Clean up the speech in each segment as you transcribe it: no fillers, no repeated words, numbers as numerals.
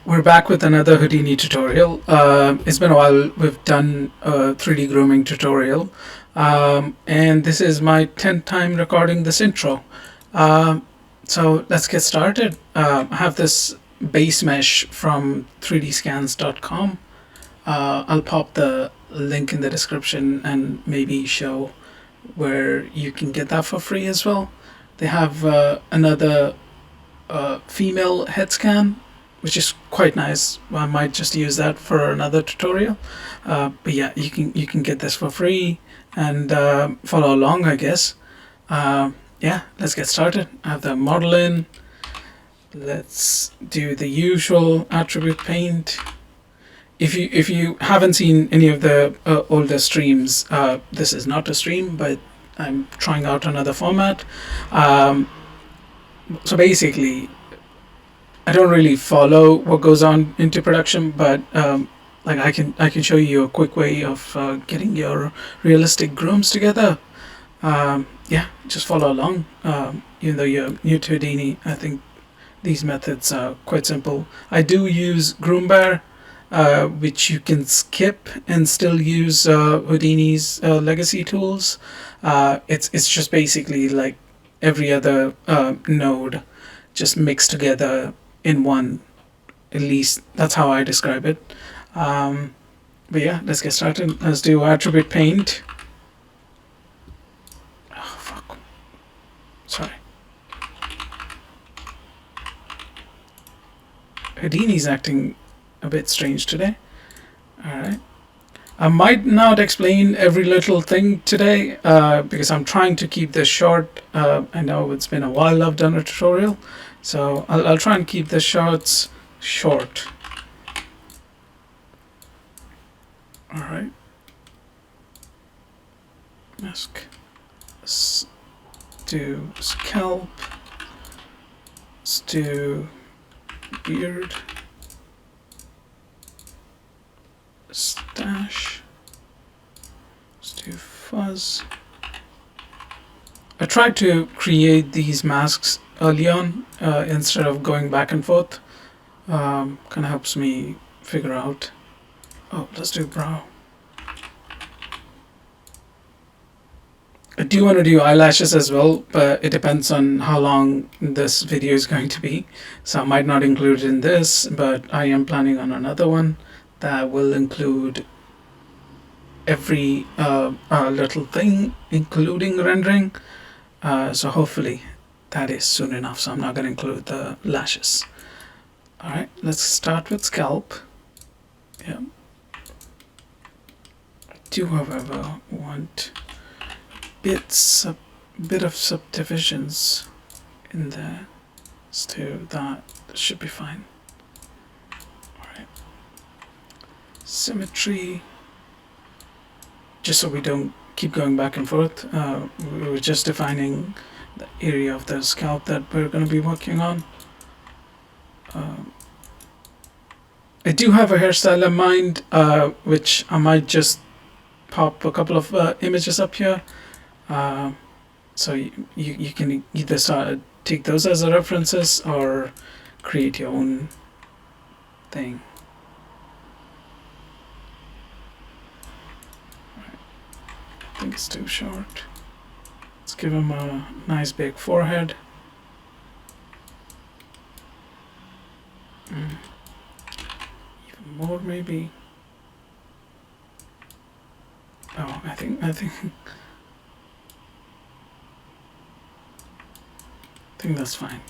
We're back with another Houdini tutorial. It's been a while we've done a 3D grooming tutorial, and this is my 10th time recording this intro. So let's get started. I have this base mesh from 3dscans.com. I'll pop the link in the description and maybe show where you can get that for free as well. They have another female head scan, which is quite nice. I might just use that for another tutorial. But yeah, you can get this for free and follow along, I guess. Yeah, let's get started. I have the model in. Let's do the usual attribute paint. If you haven't seen any of the older streams, this is not a stream, but I'm trying out another format. So basically, I don't really follow what goes on into production, but like I can show you a quick way of getting your realistic grooms together. Yeah, just follow along. Even though you're new to Houdini, I think these methods are quite simple. I do use Groom, which you can skip and still use Houdini's legacy tools. It's just basically like every other node just mixed together in one. At least that's how I describe it. But yeah, let's get started. Let's do attribute paint. Oh fuck! Sorry. Houdini's acting a bit strange today. Alright. I might not explain every little thing today because I'm trying to keep this short. I know it's been a while I've done a tutorial, so I'll try and keep the shots short. Alright. Mask. Let's do scalp. Let's do beard. Stash. Let's do fuzz. I tried to create these masks early on instead of going back and forth. Kind of helps me figure out. Oh, let's do brow. I do want to do eyelashes as well, but it depends on how long this video is going to be. So I might not include it in this, but I am planning on another one that will include every little thing, including rendering. So hopefully that is soon enough. So I'm not going to include the lashes. All right, let's start with scalp. Yeah. I do, however, want a bit of subdivisions in there. Let's do that. That should be fine. Alright. Symmetry. Just so we don't keep going back and forth. We were just defining the area of the scalp that we're going to be working on. I do have a hairstyle in mind, which I might just pop a couple of images up here. So you can either take those as a references or create your own thing. I think it's too short. Let's give him a nice big forehead. Even more maybe. Oh, I think I think that's fine.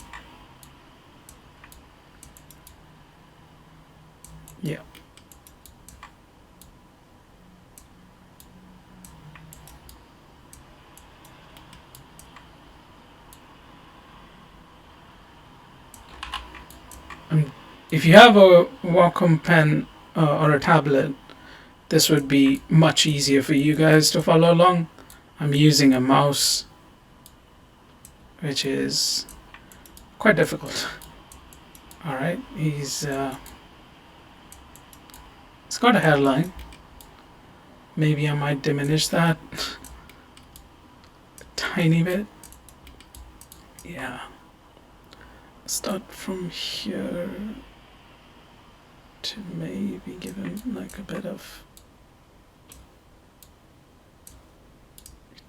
Yeah. If you have a Wacom pen or a tablet, this would be much easier for you guys to follow along. I'm using a mouse, which is quite difficult. Alright, he's got a hairline. Maybe I might diminish that a tiny bit. Yeah. Start from here. to maybe give him like a bit of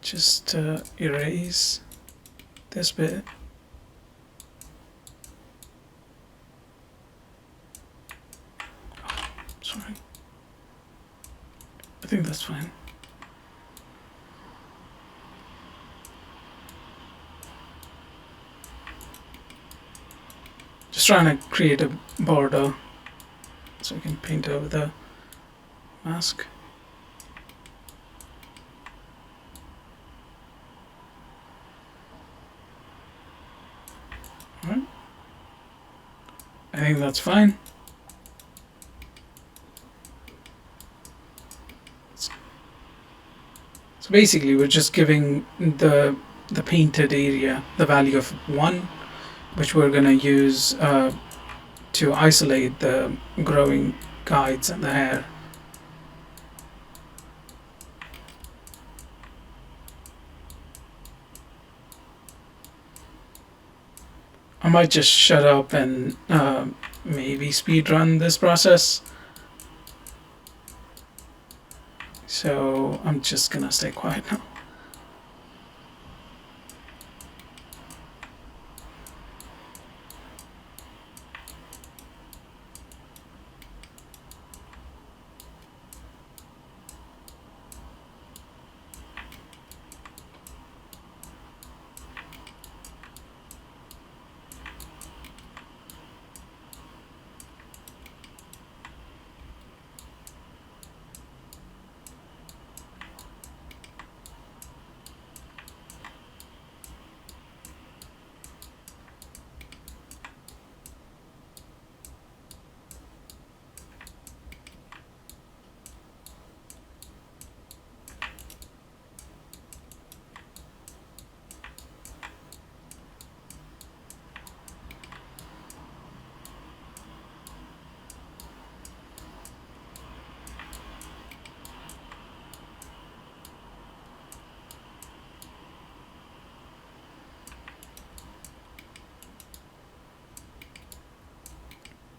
just erase this bit. Sorry. I think that's fine. Just trying to create a border so I can paint over the mask. Alright. I think that's fine. So basically we're just giving the painted area the value of 1, which we're going to use to isolate the growing guides and the hair. I might just shut up and maybe speed run this process. So I'm just gonna stay quiet now.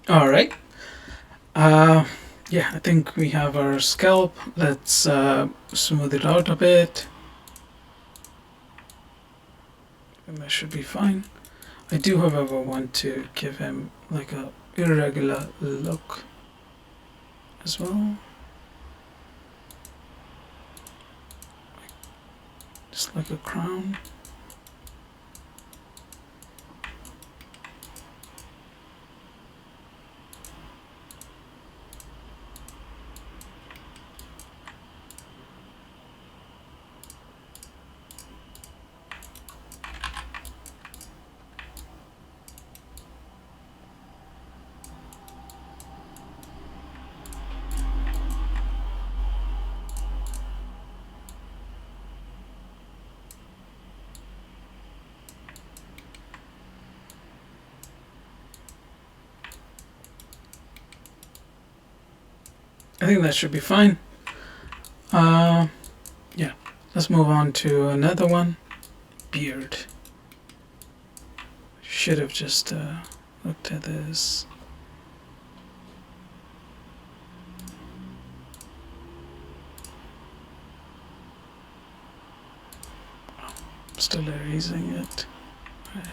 All right. Yeah, I think we have our scalp. Let's smooth it out a bit. And that should be fine. I do, however, want to give him like a irregular look as well. Just like a crown. I think that should be fine. Yeah, let's move on to another one. Beard. Should have just looked at this. Still erasing it. Right.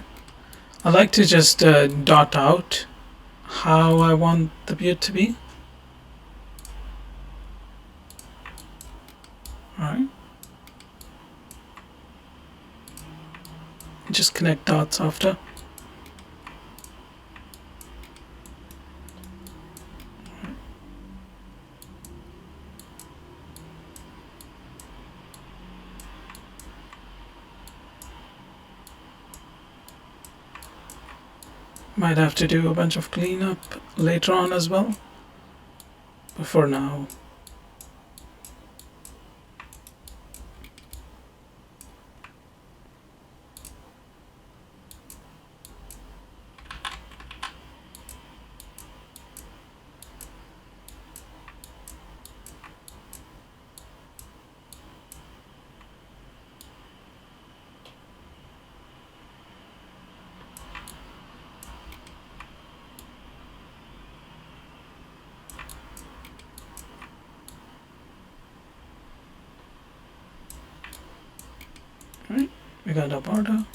I like to just dot out how I want the beard to be. Alright. Just connect dots after. Might have to do a bunch of cleanup later on as well. But for now, We got a border.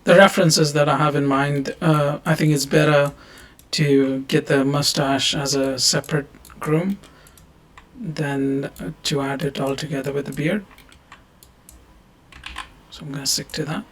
The references that I have in mind, I think it's better to get the mustache as a separate groom than to add it all together with the beard. So I'm going to stick to that.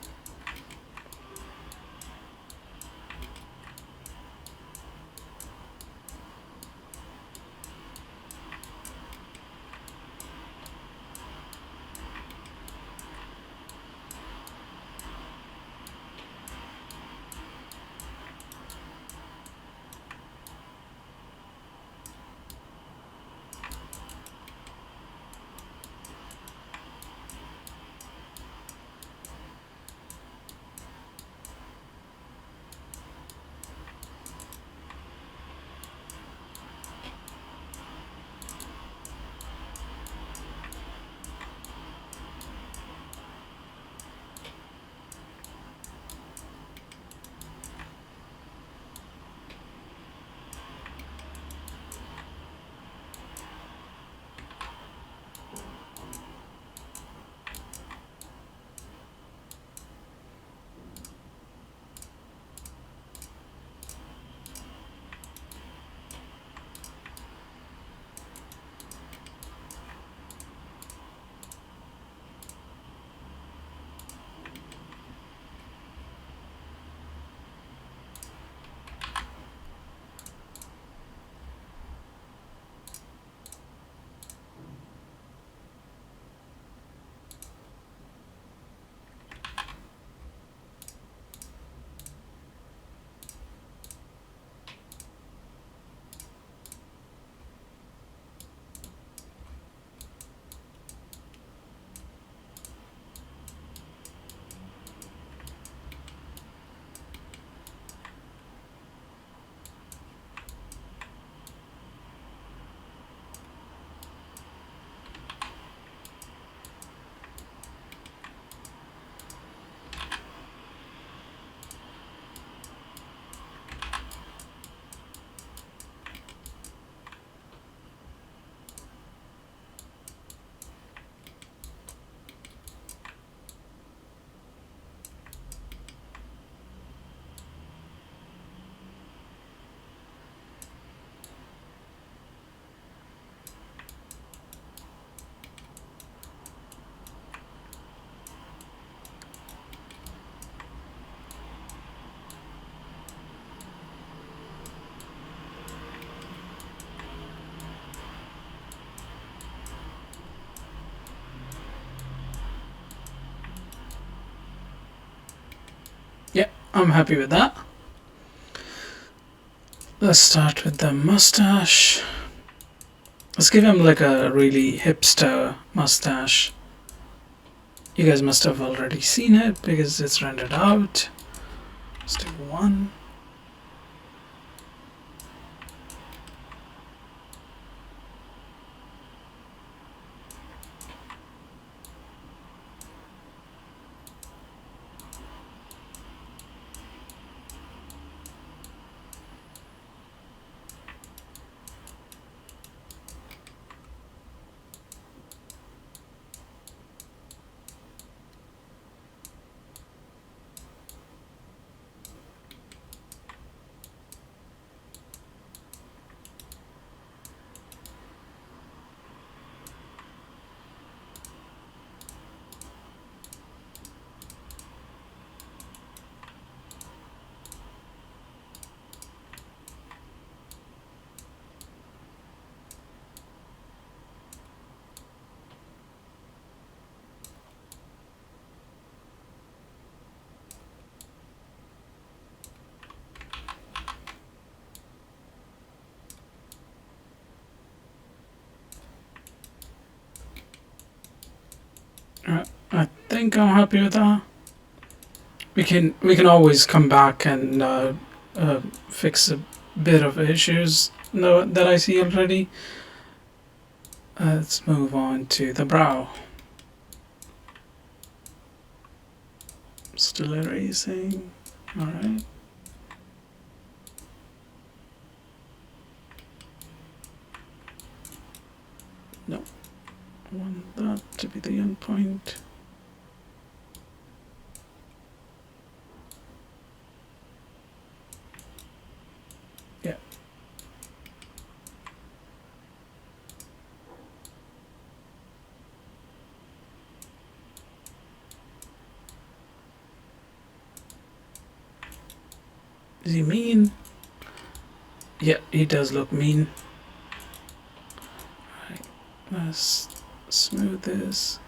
Yeah, I'm happy with that. Let's start with the mustache. Let's give him like a really hipster mustache. You guys must have already seen it because it's rendered out. Let's do one. I think I'm happy with that. We can always come back and fix a bit of issues that I see already. Let's move on to the brow. Still erasing. Alright. No. be the endpoint. Yeah. Is he mean? Yeah, he does look mean. Right, let's smooth this.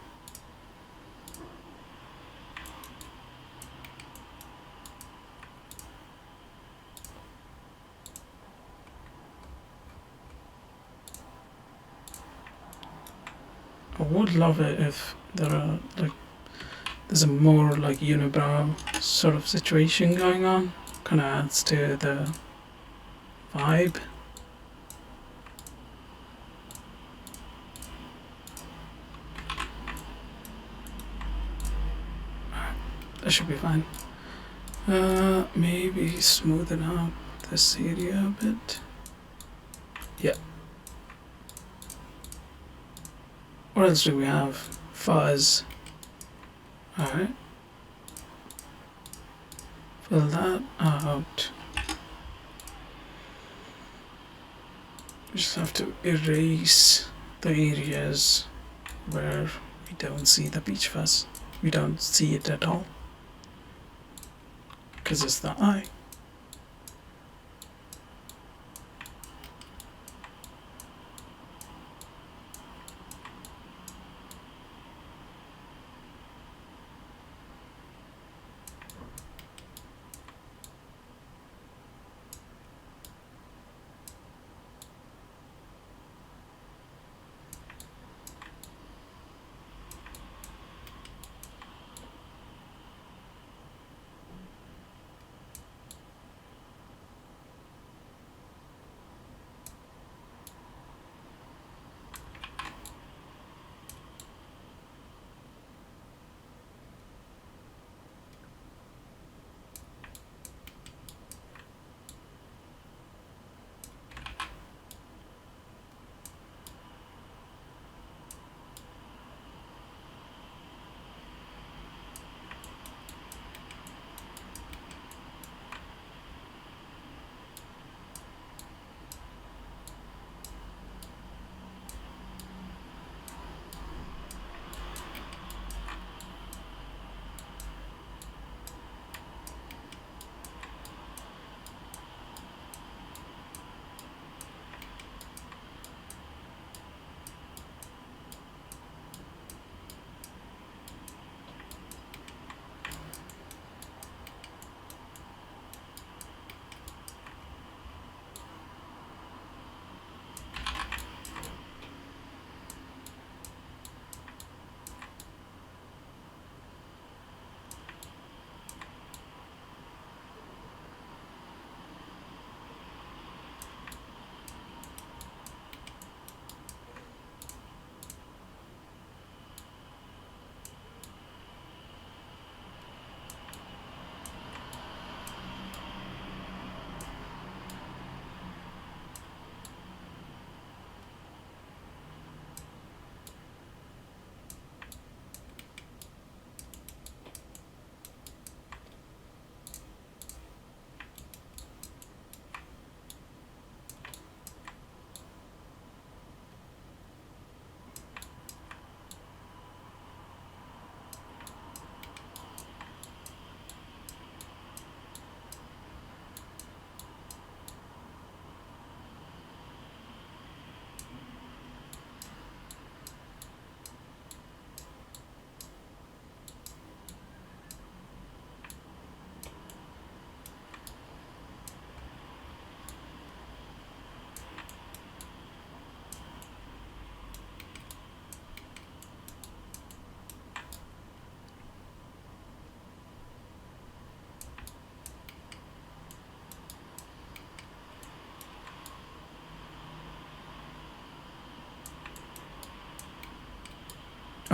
I would love it if there are there's a more like unibrow sort of situation going on. Kind of adds to the vibe. That should be fine. Maybe smoothen out this area a bit. Yeah. What else do we have? Fuzz. Alright. Fill that out. We just have to erase the areas where we don't see the beach fuzz. We don't see it at all. Because it's the eye.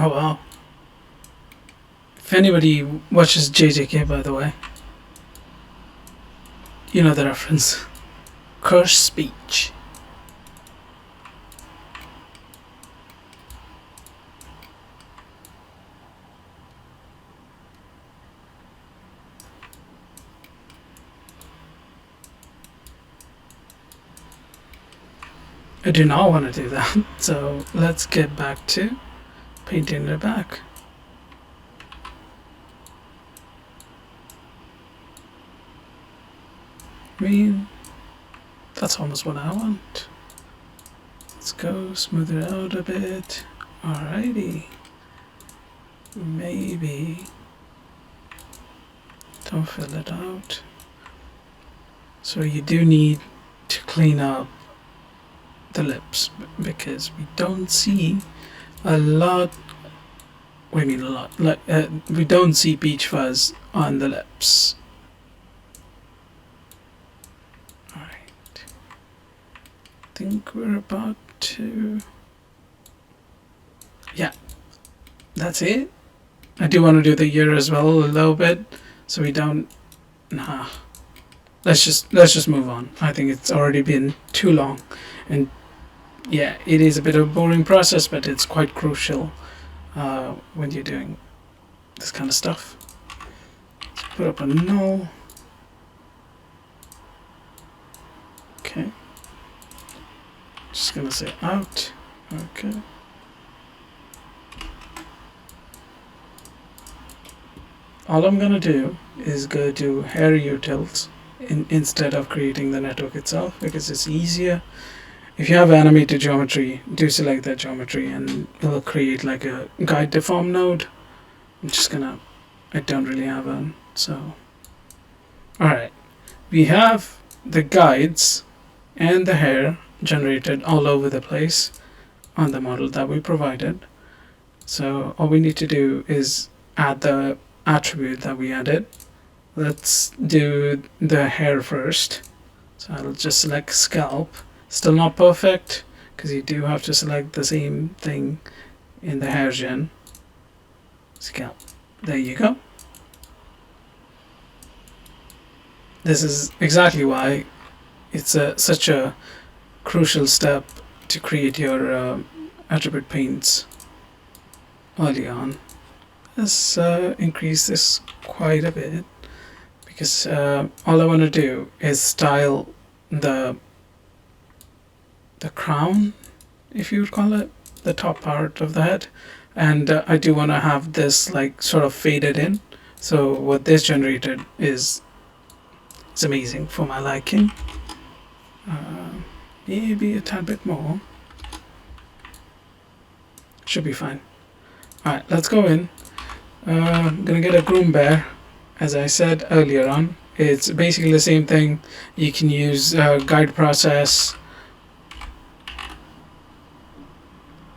Oh wow. If anybody watches JJK, by the way, you know the reference. Curse speech. I do not want to do that. So let's get back to painting the back. I mean, that's almost what I want. Let's go smooth it out a bit. Alrighty. Maybe don't fill it out. So you do need to clean up the lips because we don't see a lot. We mean a lot. Like we don't see peach fuzz on the lips. All right. I think we're about to. Yeah, that's it. I do want to do the ear as well a little bit, so we don't. Nah. Let's just move on. I think it's already been too long, and yeah, it is a bit of a boring process, but it's quite crucial when you're doing this kind of stuff. Let's put up a null. Okay. Just gonna say out. Okay. All I'm gonna do is go to hair utils instead of creating the network itself because it's easier. If you have animated geometry, do select that geometry and it'll create like a guide deform node. I don't really have one, so. Alright, we have the guides and the hair generated all over the place on the model that we provided. So all we need to do is add the attribute that we added. Let's do the hair first. So I'll just select scalp. Still not perfect because you do have to select the same thing in the hair gen. Scalp. There you go. This is exactly why it's such a crucial step to create your attribute paints early on. Let's increase this quite a bit because all I want to do is style the crown, if you would call it, the top part of the head, and I do want to have this like sort of faded in. So what this generated is amazing for my liking. Maybe a tad bit more. Should be fine. Alright, let's go in. I'm gonna get a Groom bear, as I said earlier on. It's basically the same thing. You can use guide process.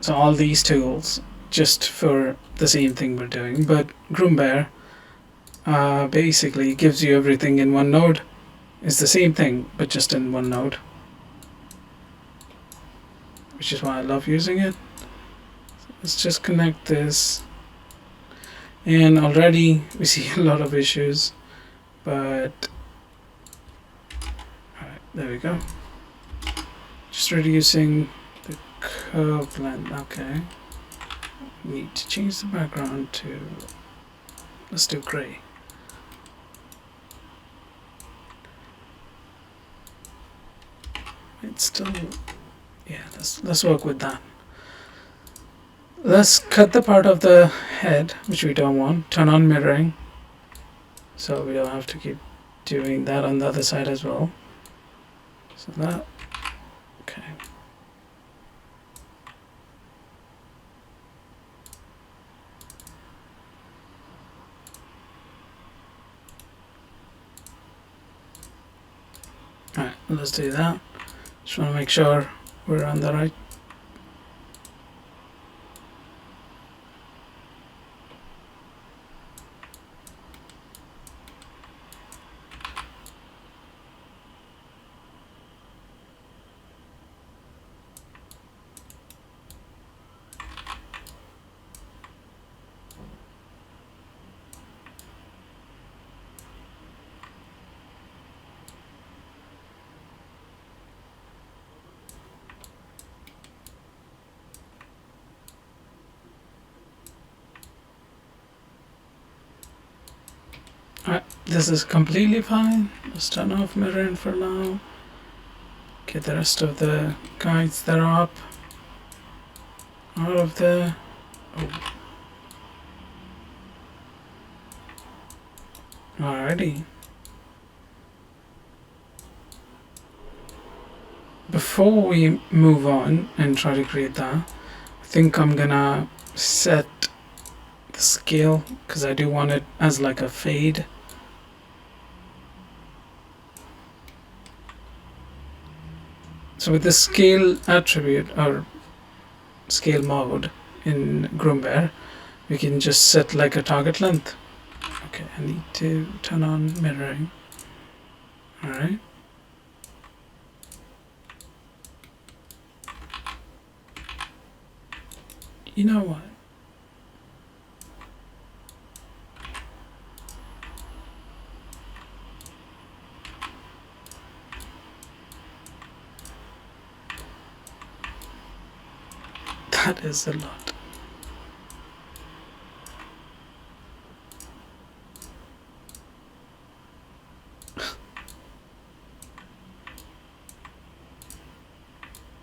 So all these tools just for the same thing we're doing. But Groom bear basically gives you everything in one node. It's the same thing, but just in one node. Which is why I love using it. Let's just connect this. And already we see a lot of issues, but alright, there we go. Just reducing the curve length. Okay. Need to change the background to, let's do gray. It's still, yeah, let's work with that. Let's cut the part of the head which we don't want. Turn on mirroring so we don't have to keep doing that on the other side as well. So that, okay. Alright, let's do that. Just want to make sure we're on the right. Alright, this is completely fine. Let's turn off mirroring for now. Get the rest of the guides that are up out of there. Oh. Alrighty. Before we move on and try to create that, I think I'm gonna set the scale because I do want it as like a fade. So with the scale attribute or scale mode in Groom, we can just set like a target length. Okay, I need to turn on mirroring. Alright. You know what? That is a lot.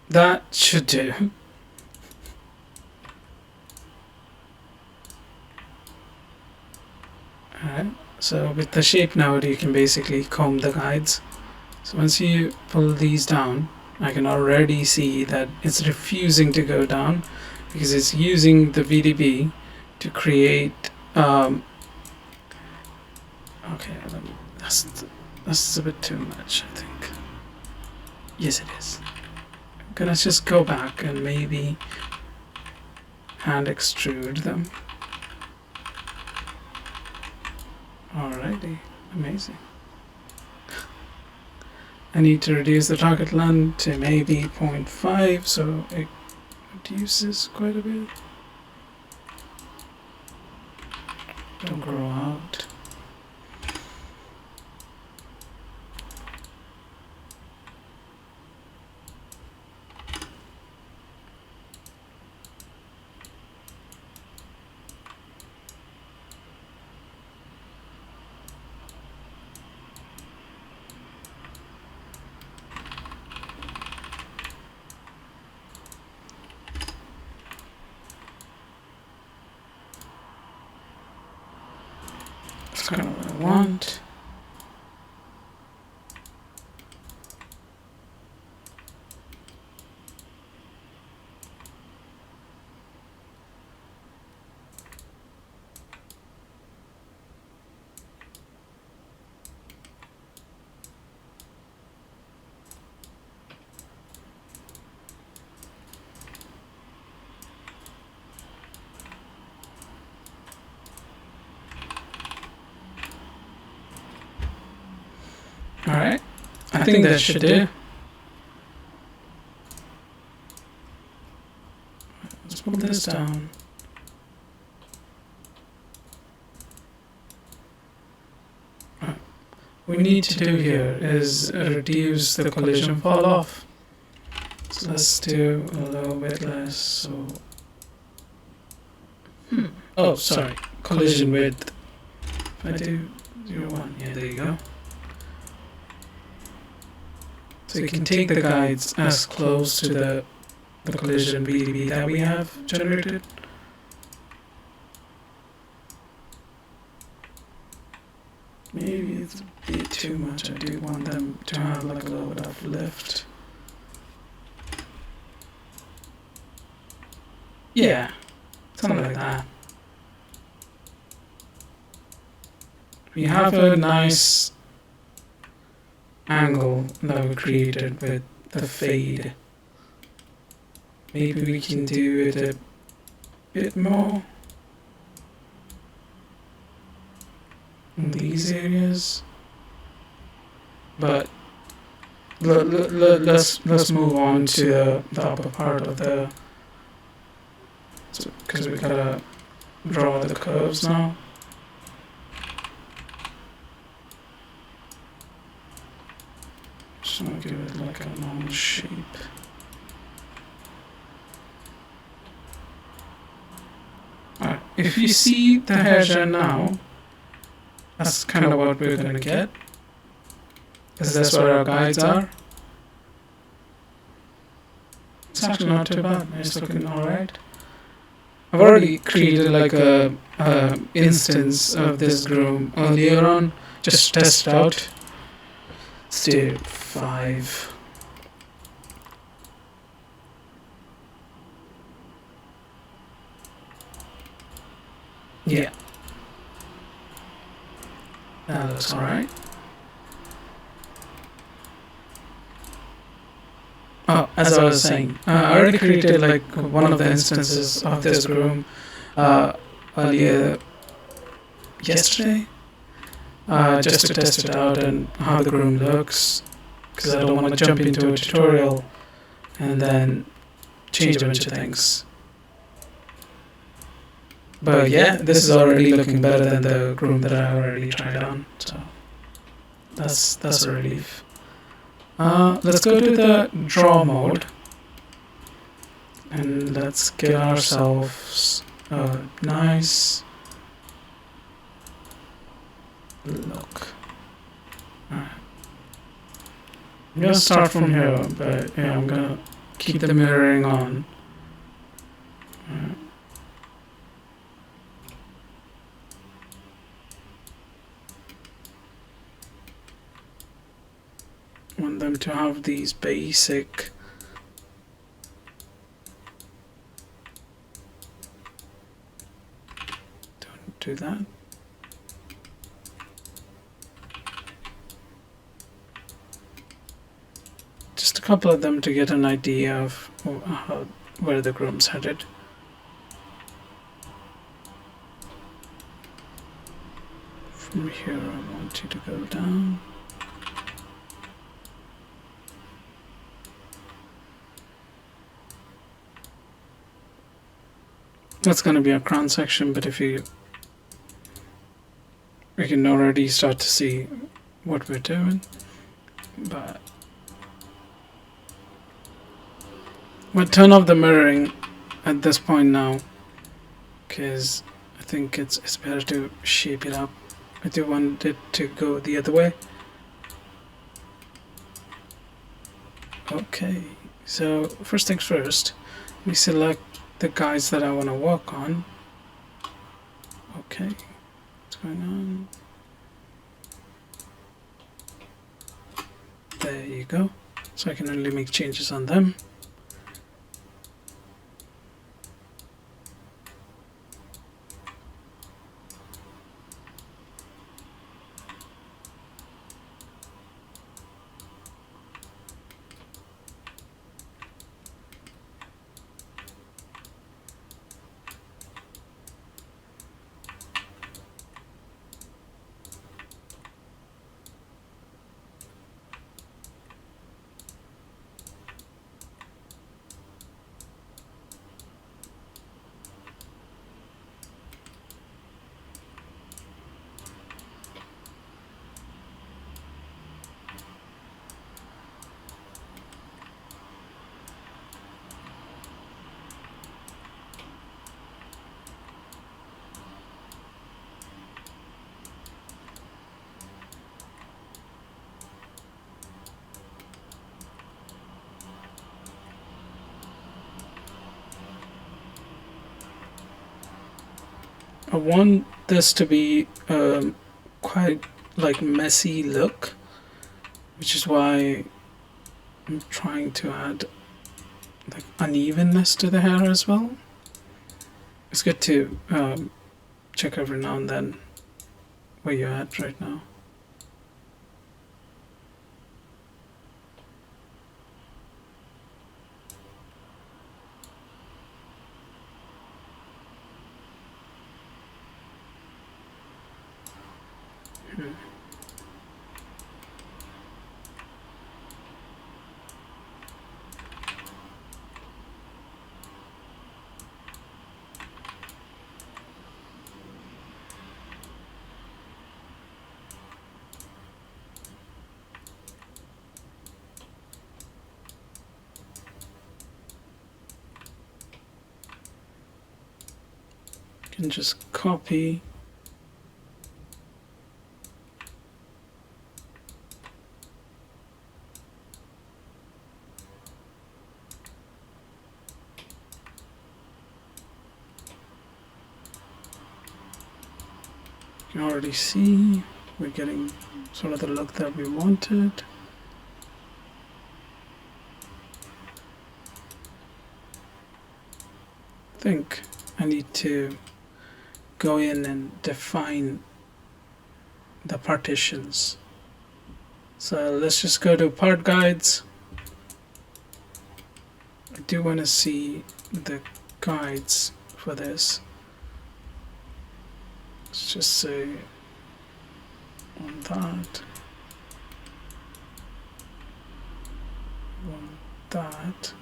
That should do. Alright, so with the shape node you can basically comb the guides. So once you pull these down, I can already see that it's refusing to go down because it's using the VDB to create okay, that's a bit too much, I think. Yes, it is. I'm gonna just go back and maybe hand extrude them. Alrighty, amazing. I need to reduce the target length to maybe 0.5, so it reduces quite a bit. Don't grow out. That's kind of what I want. Alright, I think that should do. Let's pull this down. What we need to do here is reduce the collision fall off. So let's do a little bit less. So, oh, sorry, collision width. If I do 0.1, yeah, there you go. So you can take the guides as close to the collision VDB that we have generated. Maybe it's a bit too much. I do want them to have like a little bit of lift. Yeah, something like that. We have a nice angle that we created with the fade. Maybe we can do it a bit more in these areas, but let's move on to the upper part of the, because we gotta draw the curves now. So I'll give it like a normal shape. Alright, if you see the hair now, that's kind of what we're gonna get, because that's where our guides are. It's actually not too bad. It's looking alright. I've already created like a instance of this Groom earlier on, just to test it out. Let's do 5. Yeah, that looks alright. Oh, as I was saying, I already created like one of the instances of this Groom earlier yesterday, just to test it out and how the Groom looks, because I don't want to jump into a tutorial and then change a bunch of things. But yeah, this is already looking better than the Groom that I already tried on, so that's a relief. Let's go to the draw mode and let's get ourselves a nice look. Alright. I'm gonna start from here, but yeah, I'm gonna keep the mirroring on. Alright. Want them to have these basic don't do that. Just a couple of them to get an idea of where the Groom's headed. From here I want you to go down. That's going to be a crown section, but if we can already start to see what we're doing. But we'll turn off the mirroring at this point now, because I think it's better to shape it up. I do want it to go the other way. Okay, so first things first, we select the guys that I want to work on. Okay, what's going on? There you go. So I can only make changes on them. I want this to be quite like messy look, which is why I'm trying to add like unevenness to the hair as well. It's good to check every now and then where you're at right now. Can just copy You can already see we're getting sort of the look that we wanted. I think I need to go in and define the partitions. So let's just go to part guides. I do want to see the guides for this. Let's just say on that, on that.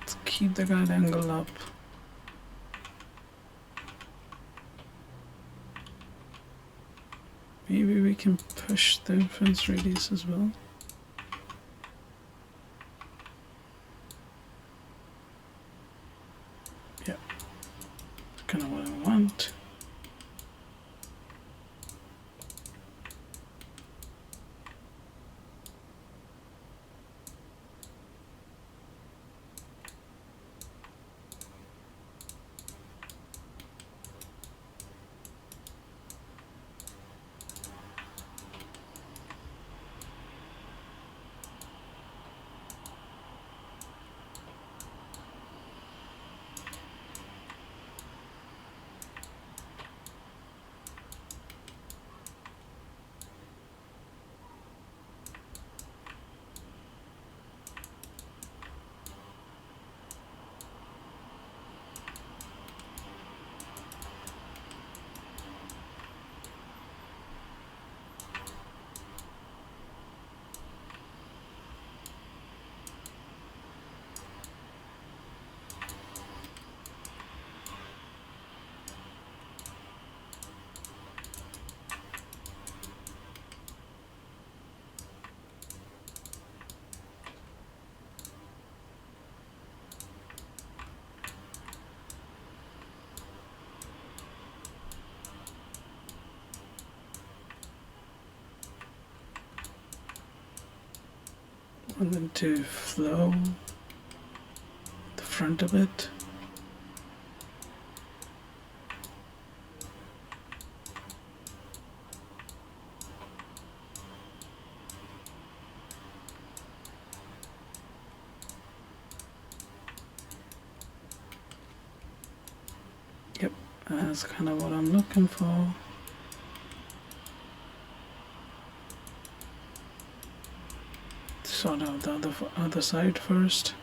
Let's keep the guide angle up. Maybe we can push the fence radius as well. Yeah, kind of what I want. Want them to flow the front of it. Yep, that's kind of what I'm looking for. Sort out the other side first.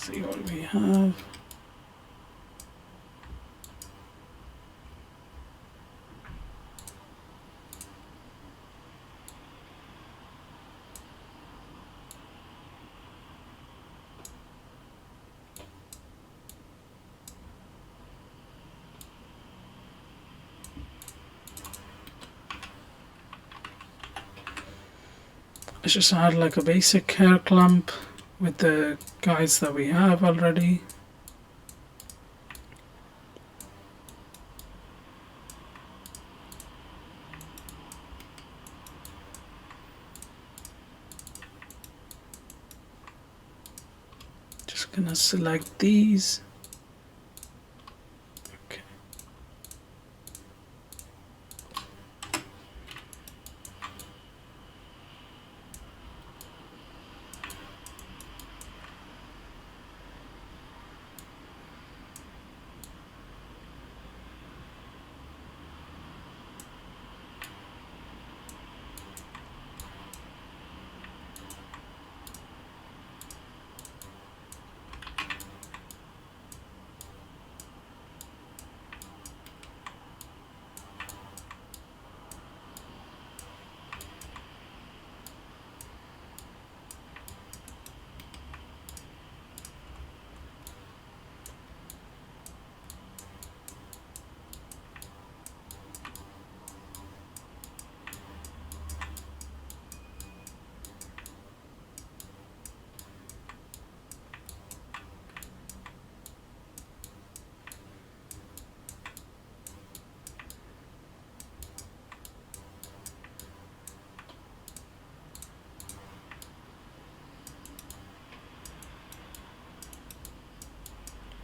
see what we have. Let's just add like a basic hair clump with the guides that we have already. Just gonna select these. Okay.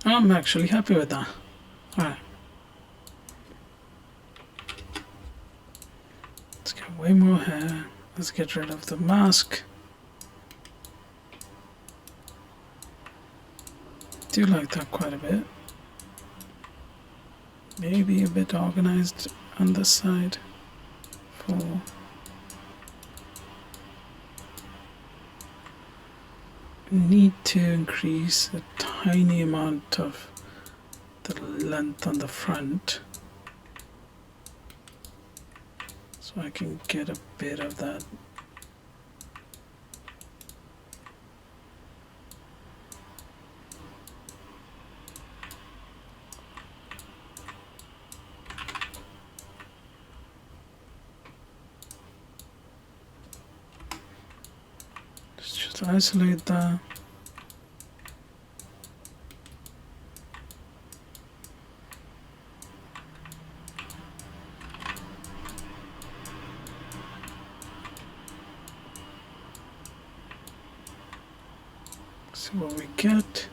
I'm actually happy with that. Alright. Let's get way more hair. Let's get rid of the mask. Do like that quite a bit. Maybe a bit organized on this side for need to increase a tiny amount of the length on the front so I can get a bit of that. Just isolate that. See what we get.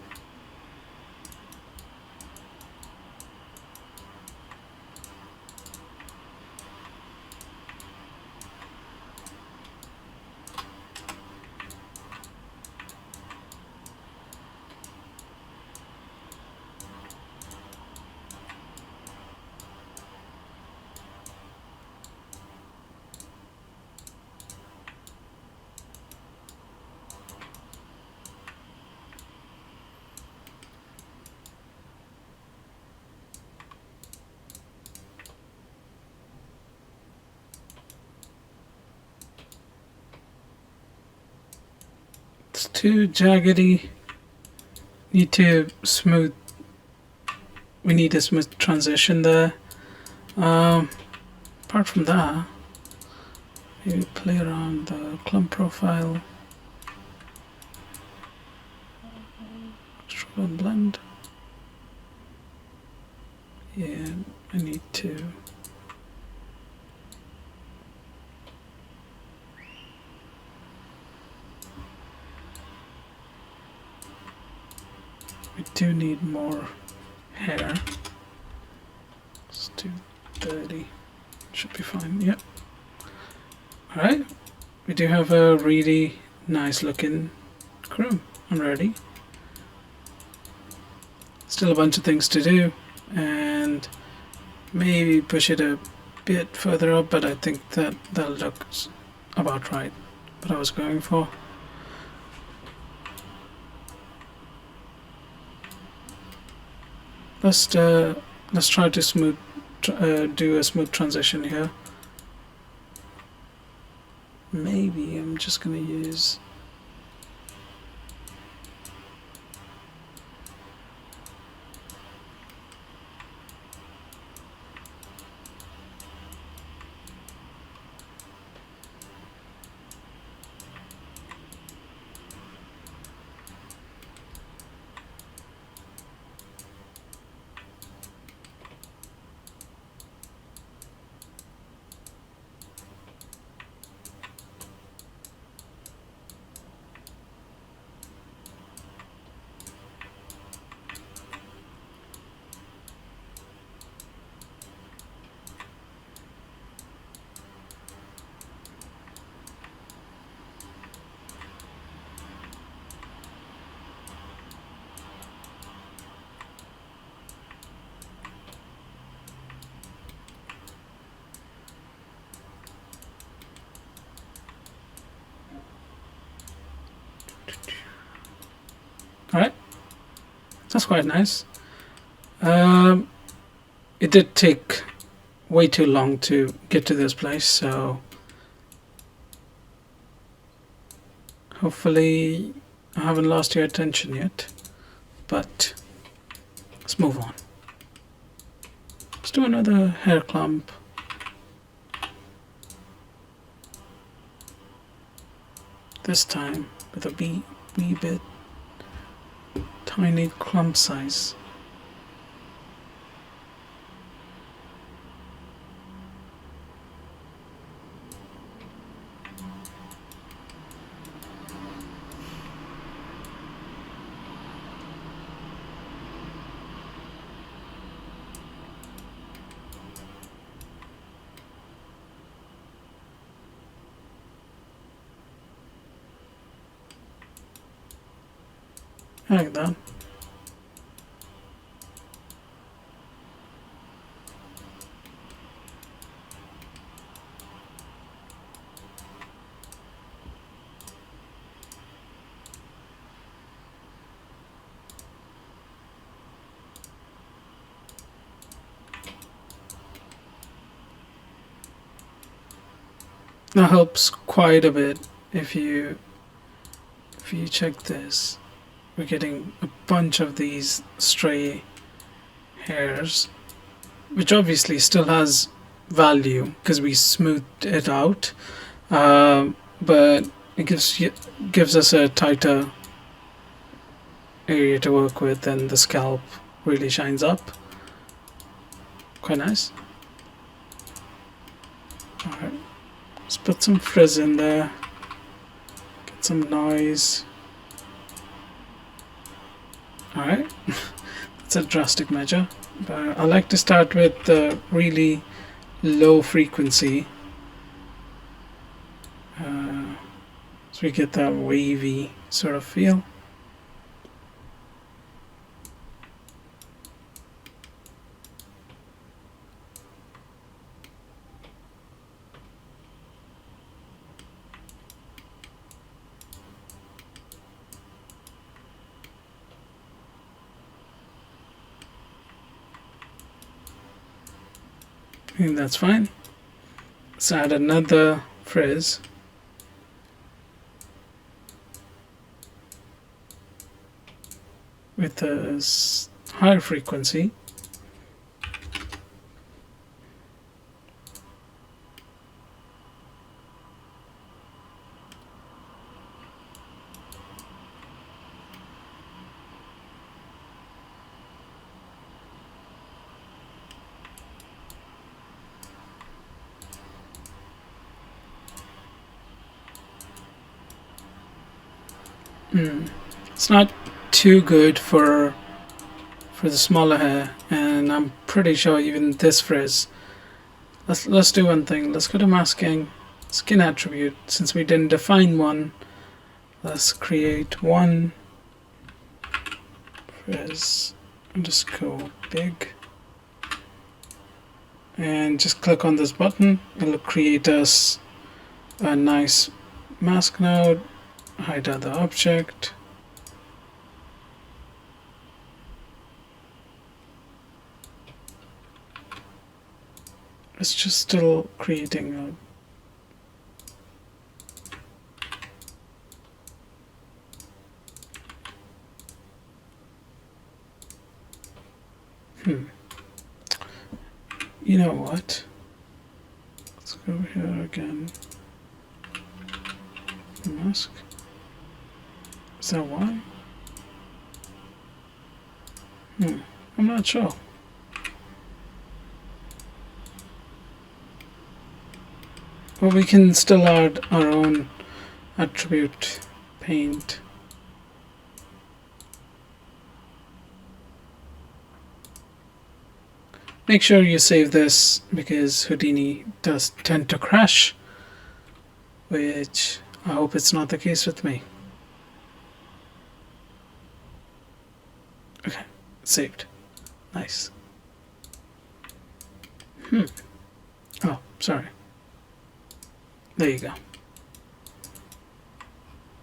It's too jaggedy. Need to smooth. We need a smooth transition there. Apart from that, maybe play around the clump profile. Extra blend. Yeah, I need to. We do need more hair. Let's do 30. Should be fine. Yep. Alright. We do have a really nice looking Groom. I'm ready. Still a bunch of things to do and maybe push it a bit further up, but I think that looks about right. What I was going for. let's let's try to do a smooth transition here. Maybe I'm just gonna use Alright, that's quite nice. It did take way too long to get to this place, so hopefully I haven't lost your attention yet. But let's move on. Let's do another hair clump. This time with a wee bit tiny clump size. Like that. That helps quite a bit if you check this. We're getting a bunch of these stray hairs, which obviously still has value because we smoothed it out, but it gives us a tighter area to work with, and the scalp really shines up. Quite nice. Alright, let's put some frizz in there, get some noise. Alright, that's a drastic measure, but I like to start with the really low frequency, so we get that wavy sort of feel. I think that's fine. Let's add another frizz. With a higher frequency. It's not too good for the smaller hair, and I'm pretty sure even this frizz. Let's do one thing. Let's go to masking, skin attribute. Since we didn't define one, let's create one frizz underscore big, and just click on this button. It'll create us a nice mask node. Hide other object. It's just still creating a You know what? Let's go here again. Mask. Is that why? I'm not sure. But we can still add our own attribute paint. Make sure you save this because Houdini does tend to crash, which I hope it's not the case with me. Okay, saved. Nice. Oh, sorry. There you go.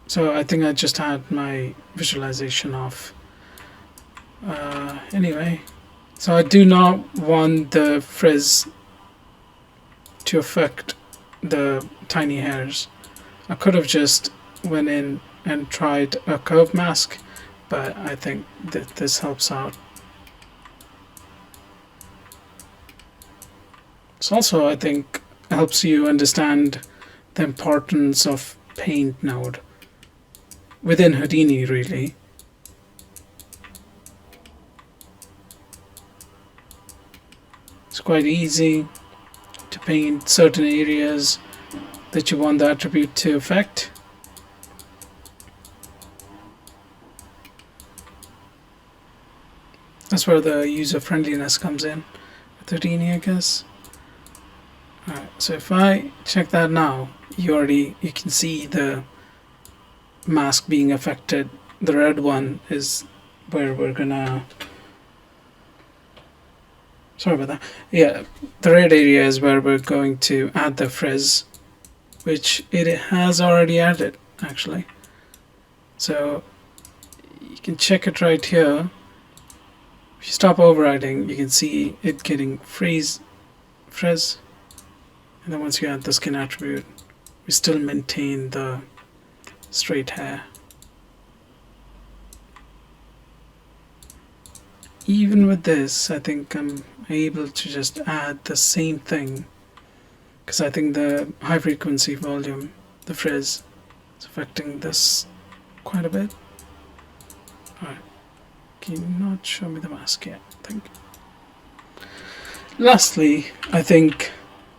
So I think I just had my visualization off. Anyway, so I do not want the frizz to affect the tiny hairs. I could have just went in and tried a curve mask, but I think that this helps out. It's also, I think, helps you understand the importance of paint node within Houdini, really. It's quite easy to paint certain areas that you want the attribute to affect. That's where the user friendliness comes in with Houdini, I guess. Alright, so if I check that now, you can see the mask being affected. The red one is where we're gonna, sorry about that. Yeah, the red area is where we're going to add the frizz, which it has already added actually. So you can check it right here. If you stop overriding, you can see it getting frizz. And then once you add the skin attribute, we still maintain the straight hair. Even with this, I think I'm able to just add the same thing, because I think the high frequency volume, the frizz, is affecting this quite a bit. Alright, can you not show me the mask yet? Thank you. Lastly, I think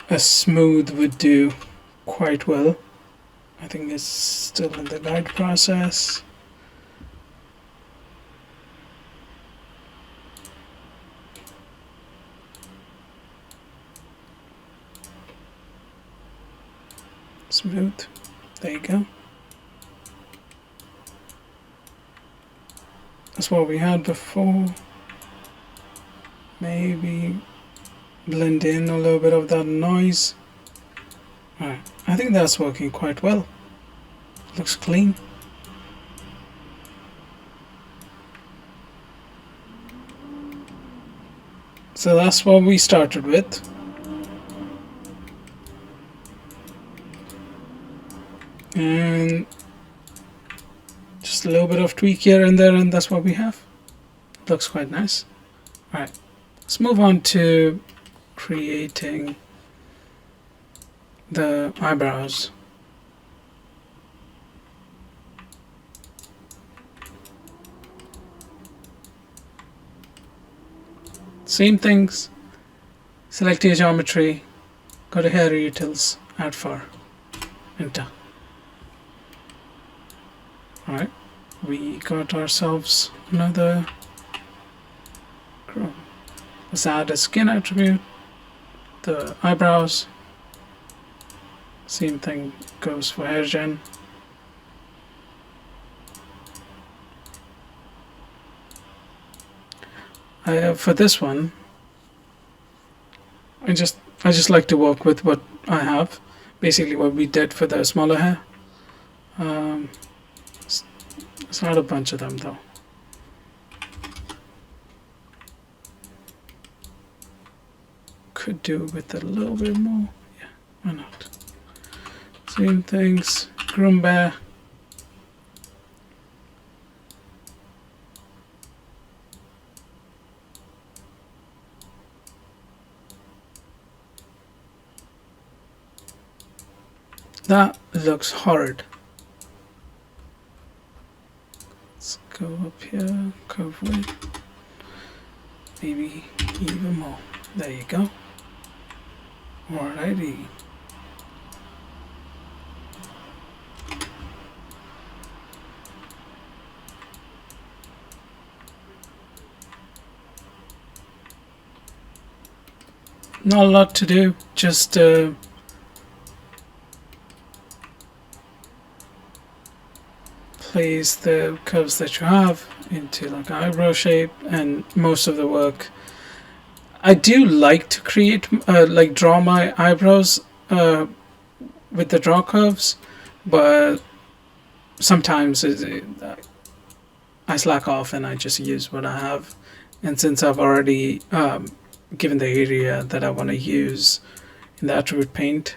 a smooth would do quite well. I think it's still in the guide process. Smooth. There you go. That's what we had before. Maybe blend in a little bit of that noise. Alright, I think that's working quite well. Looks clean. So that's what we started with. And just a little bit of tweak here and there, and that's what we have. Looks quite nice. Alright, let's move on to creating the eyebrows. Same things. Select your geometry, go to hair utils, add for, enter. Alright, we got ourselves another Groom. Let's add a skin attribute, the eyebrows. Same thing goes for hair gen. For this one, I just like to work with what I have. Basically, what we did for the smaller hair. It's not a bunch of them though. could do with a little bit more. Yeah, why not? Same things. Groom bear. That looks horrid. Let's go up here, curve width. Maybe even more. There you go. Alrighty. Not a lot to do, just place the curves that you have into like eyebrow shape, and most of the work. I do like to create, like draw my eyebrows with the draw curves, but sometimes I slack off and I just use what I have. And since I've already given the area that I want to use in the attribute paint,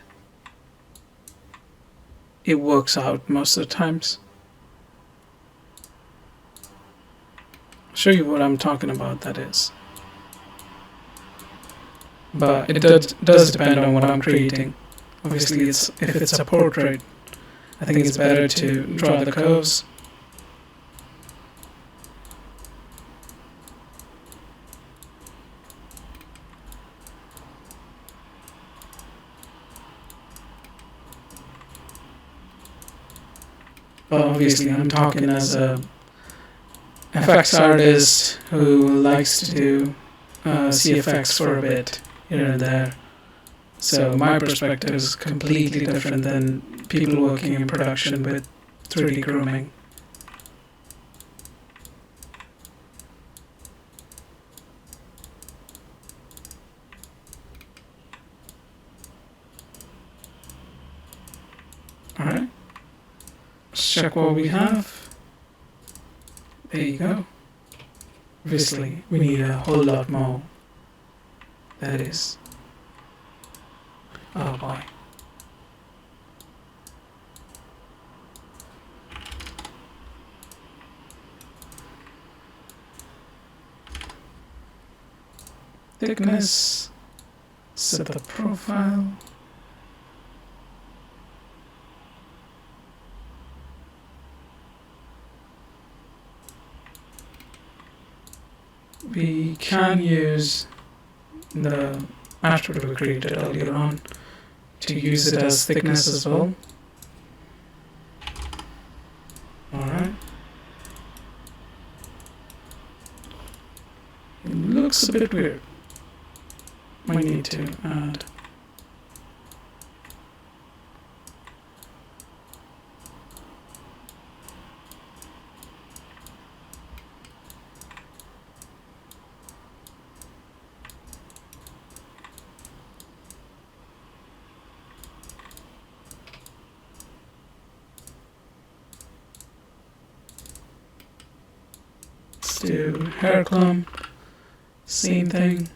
it works out most of the times. I'll show you what I'm talking about, that is. But it does depend on what I'm creating. Obviously, if it's a portrait, I think it's better to draw the curves. But obviously, I'm talking as a FX artist who likes to do CFX for a bit here and there. So my perspective is completely different than people working in production with 3D grooming. Alright, let's check what we have. There you go. Obviously, we need a whole lot more. That is. Oh boy. Thickness. Set the profile. We can use the attribute we created earlier on to use it as thickness as well. Alright. It looks a bit weird. We need to add do hair clump, same thing.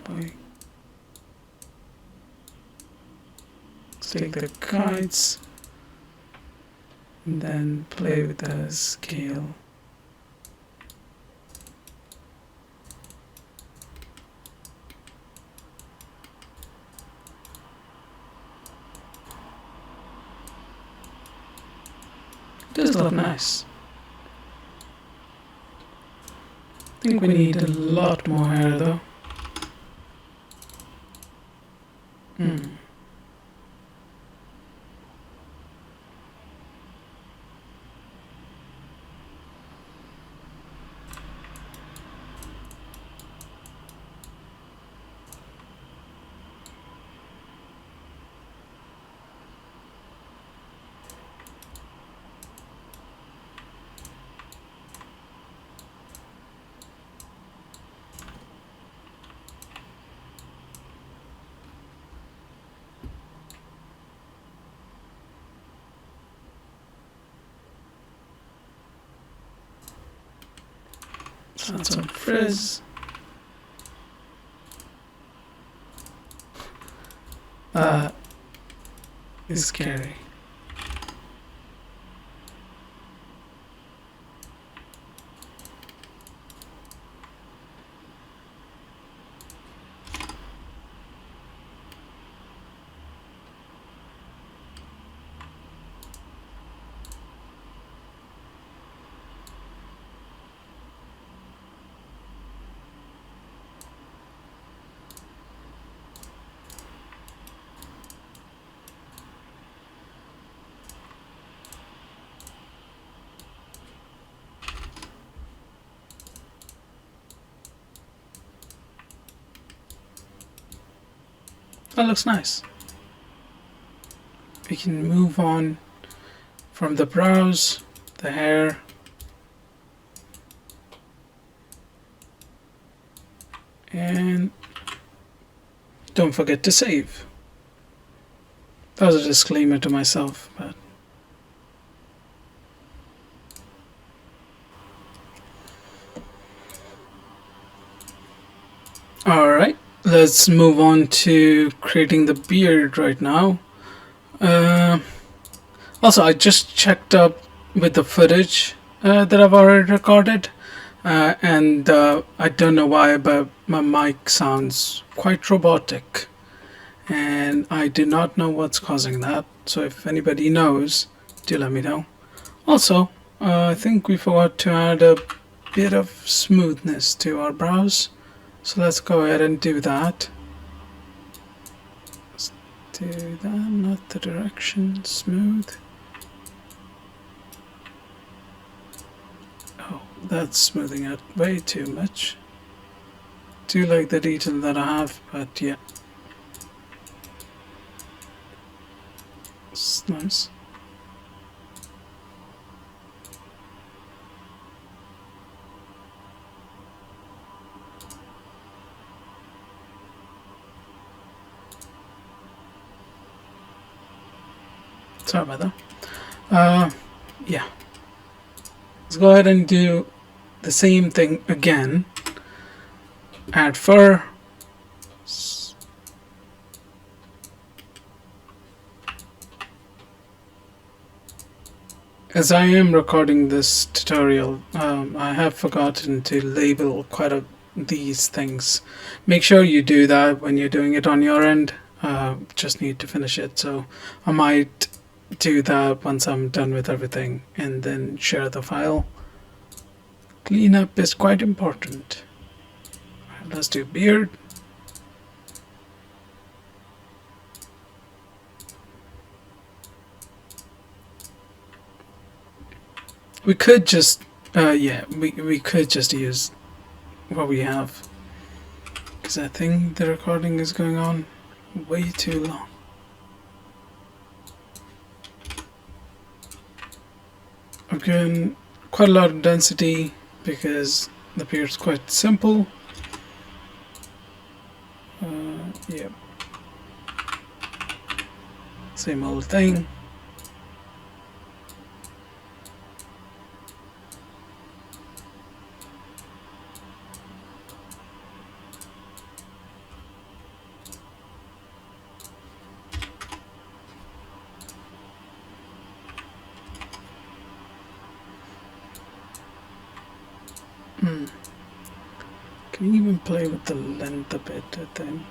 Boy. Let's take the guides and then play with the scale. It does look nice. I think we need a lot more hair though. Let's add some frizz. is scary. That looks nice. We can move on from the brows, the hair, and don't forget to save. That was a disclaimer to myself, but alright, let's move on to creating the beard right now. Also, I just checked up with the footage that I've already recorded, and I don't know why, but my mic sounds quite robotic, and I do not know what's causing that. So if anybody knows, do let me know. Also, I think we forgot to add a bit of smoothness to our brows, so let's go ahead and do that. Let's do that, not the direction, smooth. Oh, that's smoothing out way too much. Do like the detail that I have, but yeah. It's nice. Sorry about that. Yeah. Let's go ahead and do the same thing again. Add fur. As I am recording this tutorial, I have forgotten to label these things. Make sure you do that when you're doing it on your end. Just need to finish it, so I might do that once I'm done with everything and then share the file. Cleanup is quite important. Right, let's do beard. We could just we could just use what we have, because I think the recording is going on way too long. Again, quite a lot of density because the beard's quite simple. Yeah, same old thing. Can you even play with the length a bit, I think?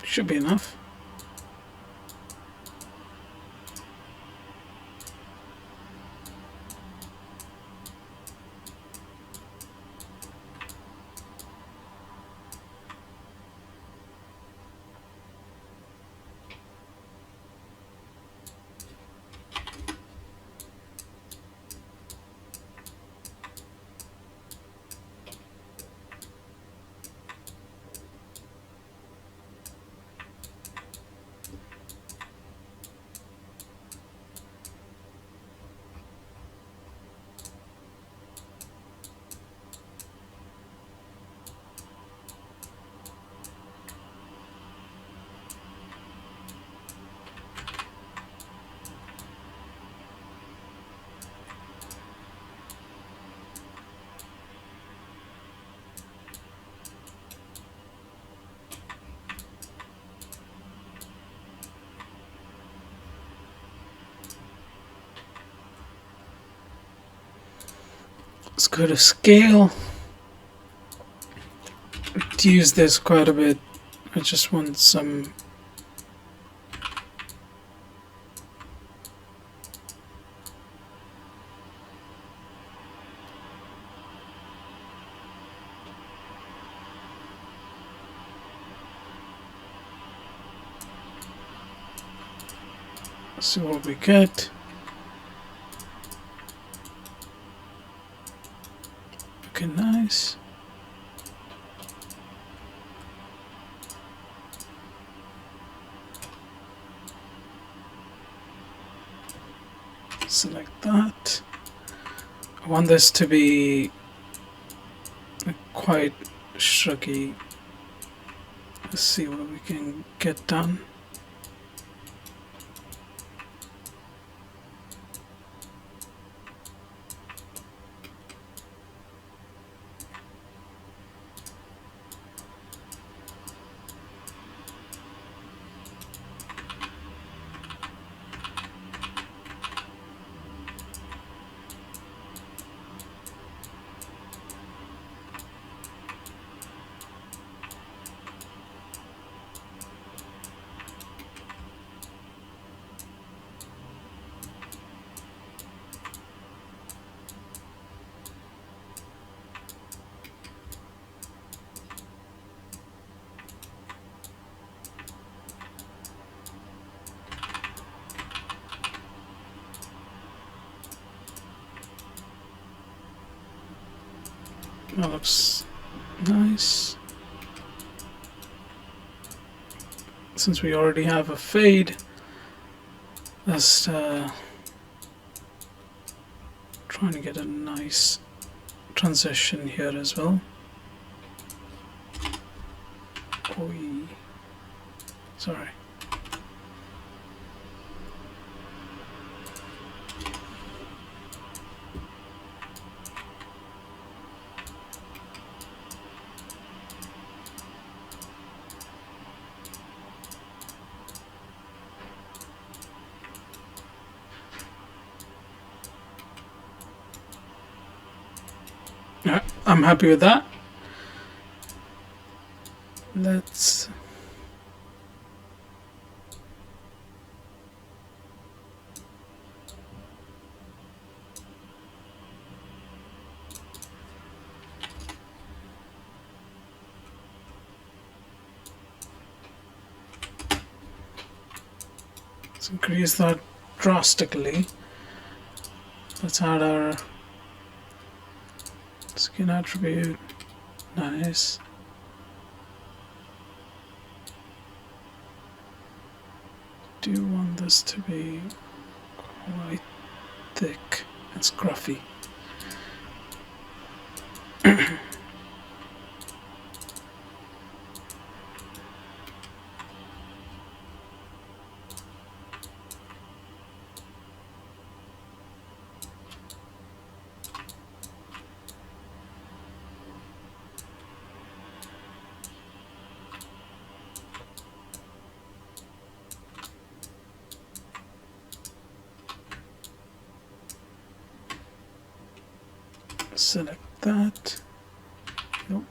Should be enough. Let's go to scale. Use this quite a bit. I just want some. Let's see what we get. Okay, nice. Select that. I want this to be quite shruggy. Let's see what we can get done. That looks nice. Since we already have a fade, let's trying to get a nice transition here as well. Oi. Sorry. I'm happy with that. Let's increase that drastically. Let's add our skin attribute. Nice. Do you want this to be quite thick and scruffy? Select that. Nope.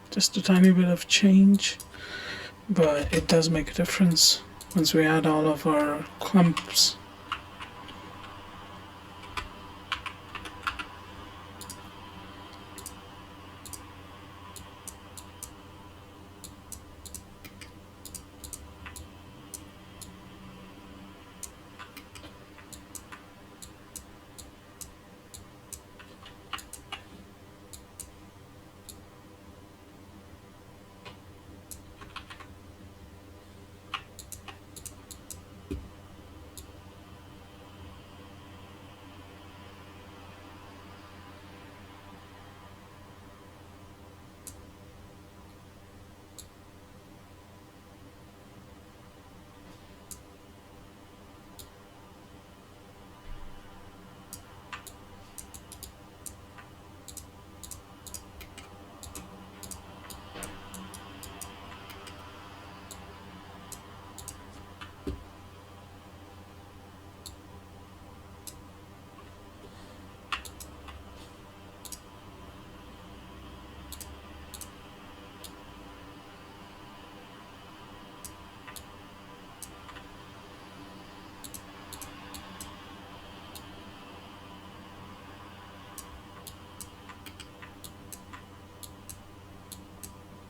Just a tiny bit of change, but it does make a difference once we add all of our clumps.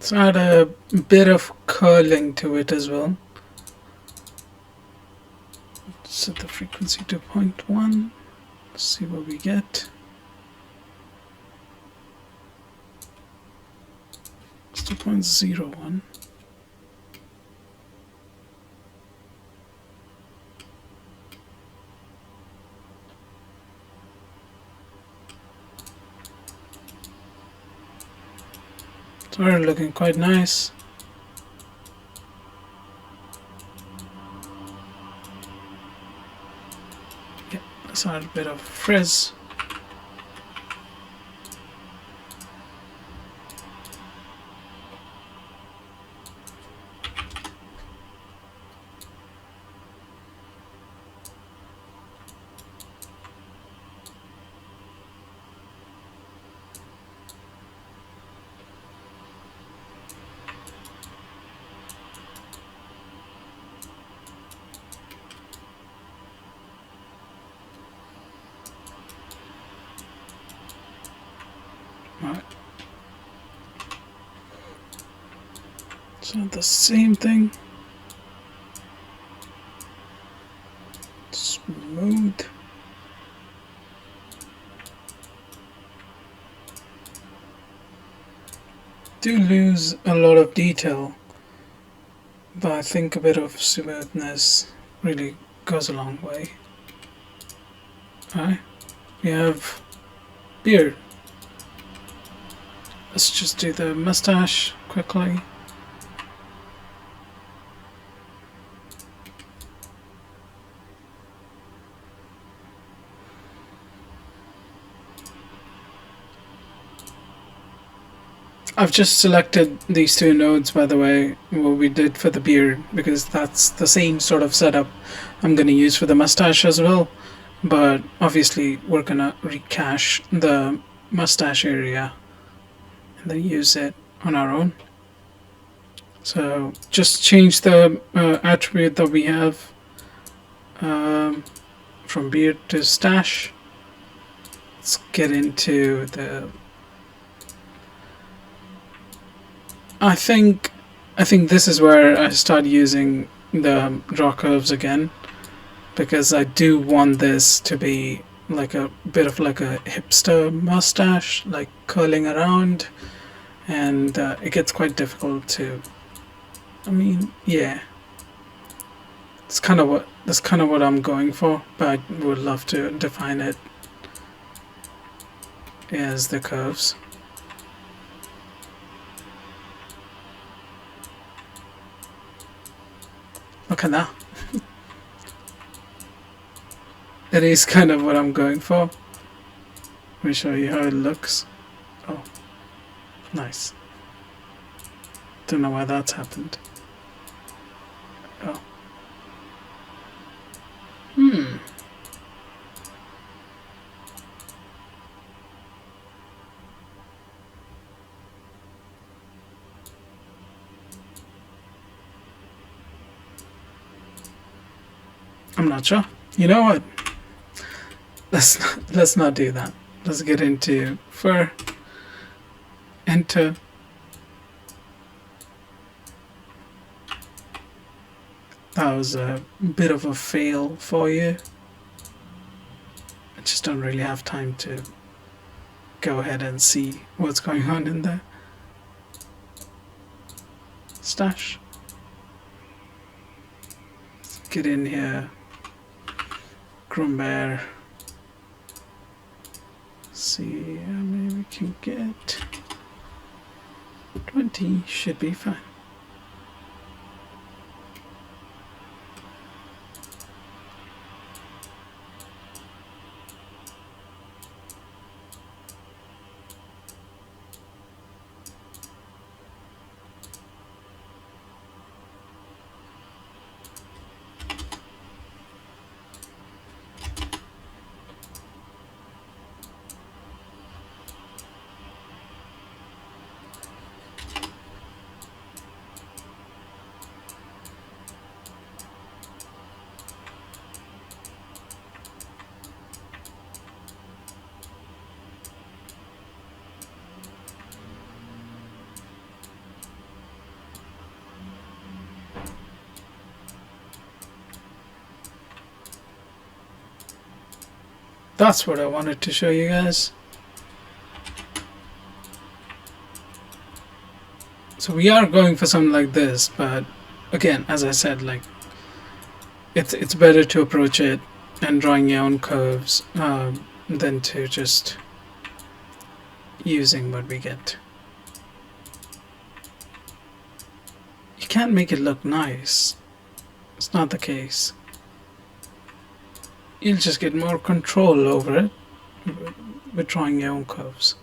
Let's add a bit of curling to it as well. Set the frequency to 0.1. See what we get. It's 2.01. It's already looking quite nice. Yeah, let's add a bit of frizz. Alright. So the same thing. Smooth. Do lose a lot of detail, but I think a bit of smoothness really goes a long way. Alright, we have beard. Let's just do the mustache quickly. I've just selected these two nodes, by the way, what we did for the beard, because that's the same sort of setup I'm going to use for the mustache as well. But obviously we're going to recache the mustache area and then use it on our own. So just change the attribute that we have from beard to stash. Let's get into the... I think this is where I start using the draw curves again, because I do want this to be like a bit of like a hipster mustache, like curling around, and it gets quite difficult to... I mean, yeah, that's kind of what I'm going for, but I would love to define it as the curves. Look at that. It is kind of what I'm going for. Let me show you how it looks. Oh, nice. Don't know why that's happened. Oh. I'm not sure. You know what? Let's not do that. Let's get into fur. Enter. That was a bit of a fail for you. I just don't really have time to go ahead and see what's going on in there. Stash. Let's get in here. Groom bear. See how many we can get. 20 should be fine. that's what I wanted to show you guys. So we are going for something like this, but again, as I said, like it's better to approach it and drawing your own curves than to just using what we get. You can't make it look nice. It's not the case. You'll just get more control over it with drawing your own curves.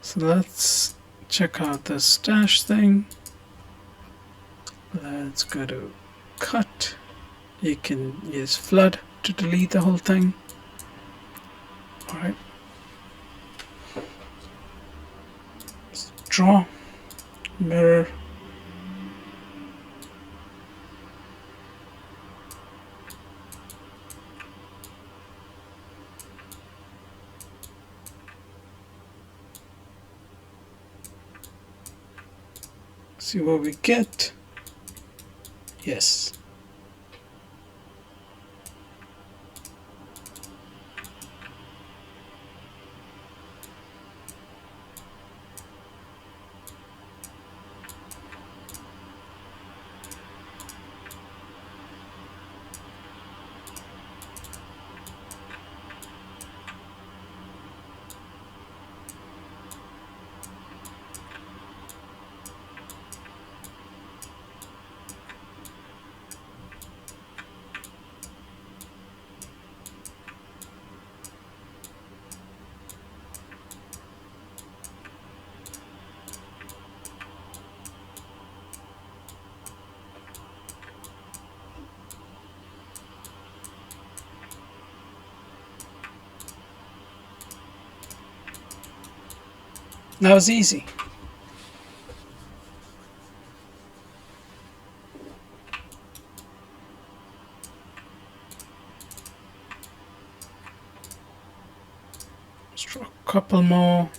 So let's check out the stash thing. Let's go to cut. You can use flood to delete the whole thing. Alright. Let's draw, mirror. See what we get. Yes. That was easy. Let's draw a couple more.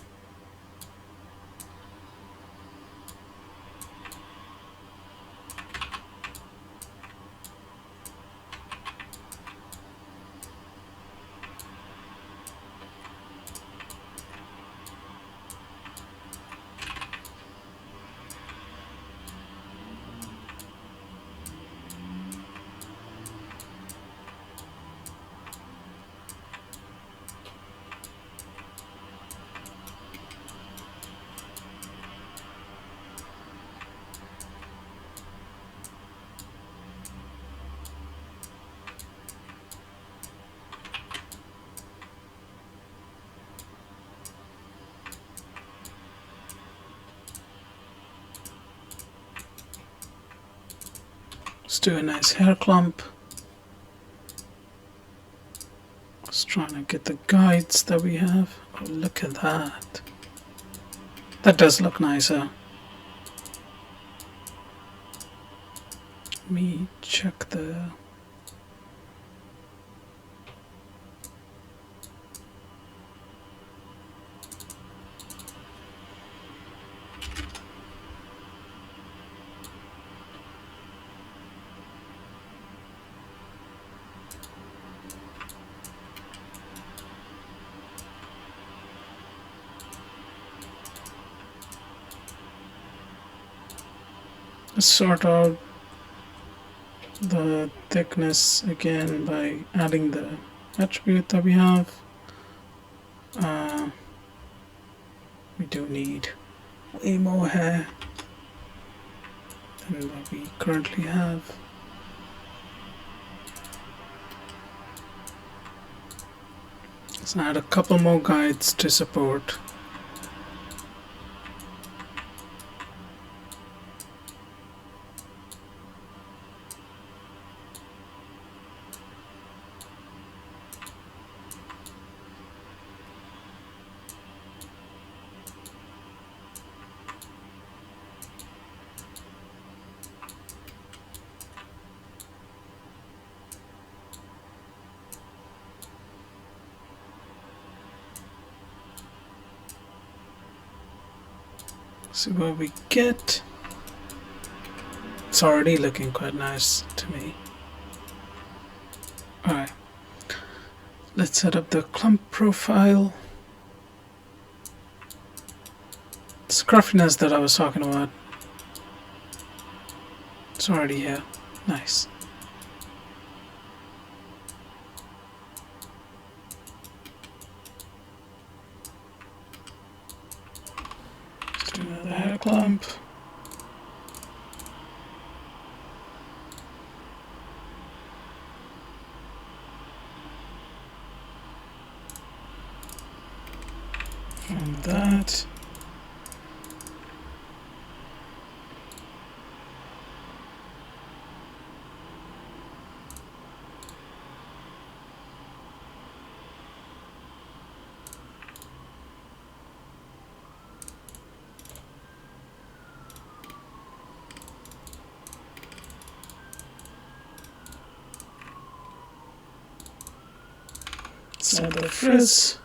Let's do a nice hair clump. Just trying to get the guides that we have. Oh, look at that. That does look nicer. Let me check the... Let's sort out the thickness again by adding the attribute that we have. We do need way more hair than what we currently have. Let's add a couple more guides to support. See what we get. It's already looking quite nice to me. Alright. Let's set up the clump profile. Scruffiness that I was talking about. It's already here. Nice. Let's do another hair clump. From that. Set the frizz.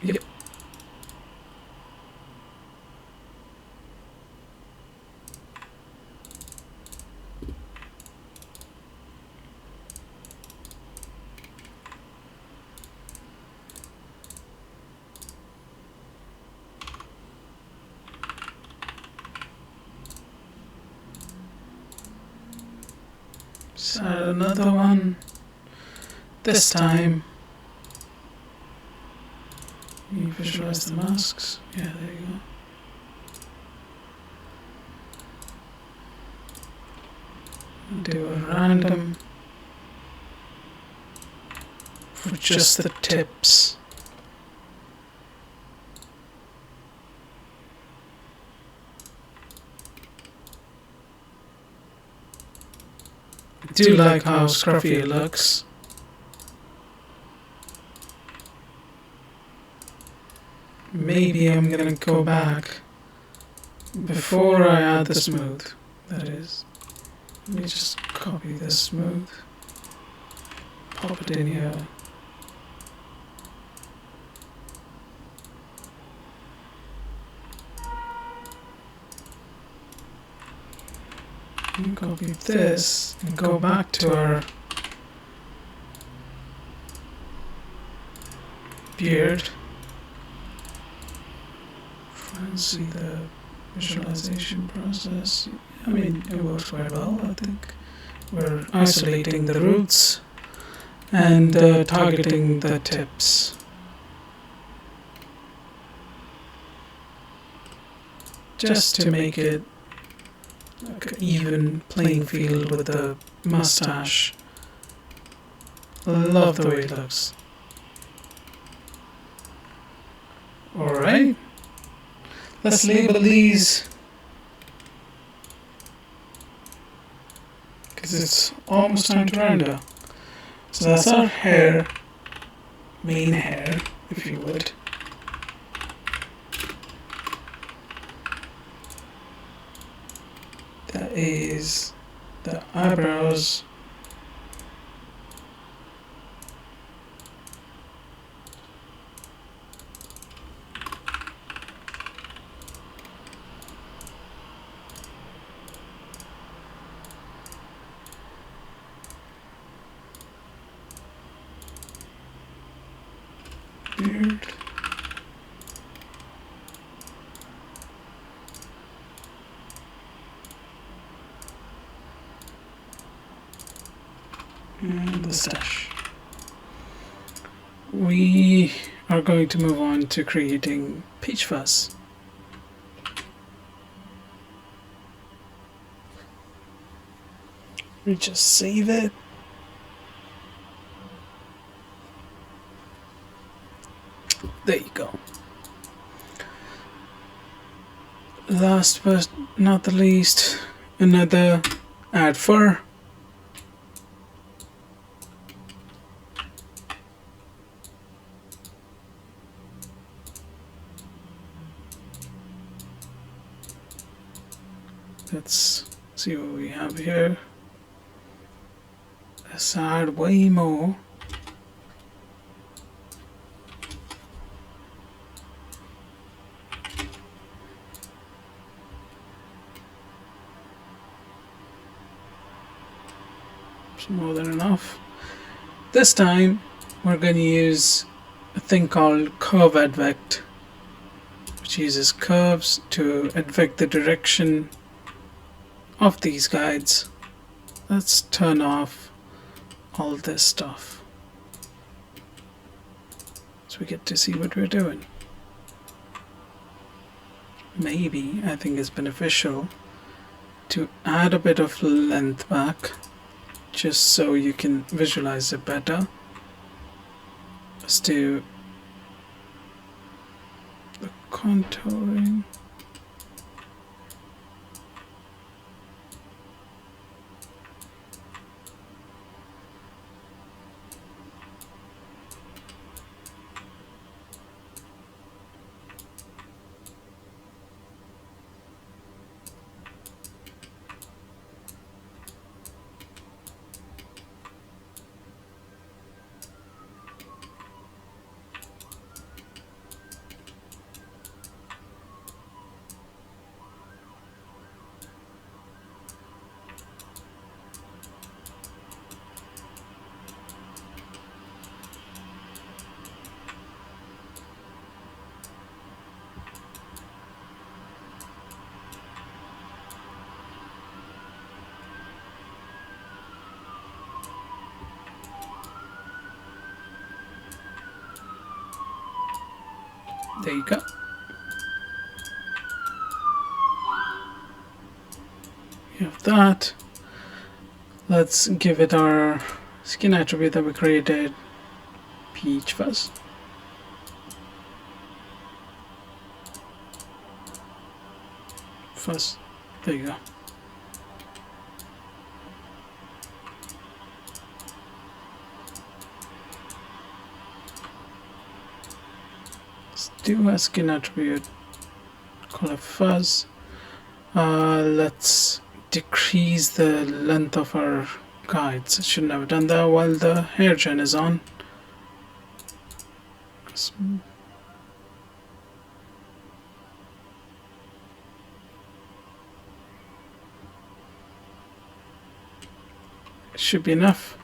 Yep. Set another one. This time you visualize the masks. Yeah, there you go. Do a random for just the tips. I do like how scruffy it looks. Maybe I'm gonna go back before I add the smooth, that is. Let me just copy this smooth, pop it in here. And copy this and go back to our beard. Try and see the visualization process. I mean, it works quite well, I think. We're isolating the roots and targeting the tips. Just to make it like an even playing field with the mustache. I love the way it looks. Alright. Let's label these, because it's almost time to render. So that's our hair, main hair, if you would. That is the eyebrows. Beard. And the stash. We are going to move on to creating peach fuzz. We just save it. There you go. Last but not the least, another add fur. Let's see what we have here. Let's add way more. It's more than enough. This time we're going to use a thing called curve advect, which uses curves to advect the direction of these guides. Let's turn off all this stuff so we get to see what we're doing. Maybe I think it's beneficial to add a bit of length back just so you can visualize it better. Let's do the contouring. There you go. We have that. Let's give it our skin attribute that we created, peach fuzz. Fuzz. There you go. Let's do a skin attribute, call it fuzz. Let's decrease the length of our guides. I shouldn't have done that while the hair gen is on. It should be enough.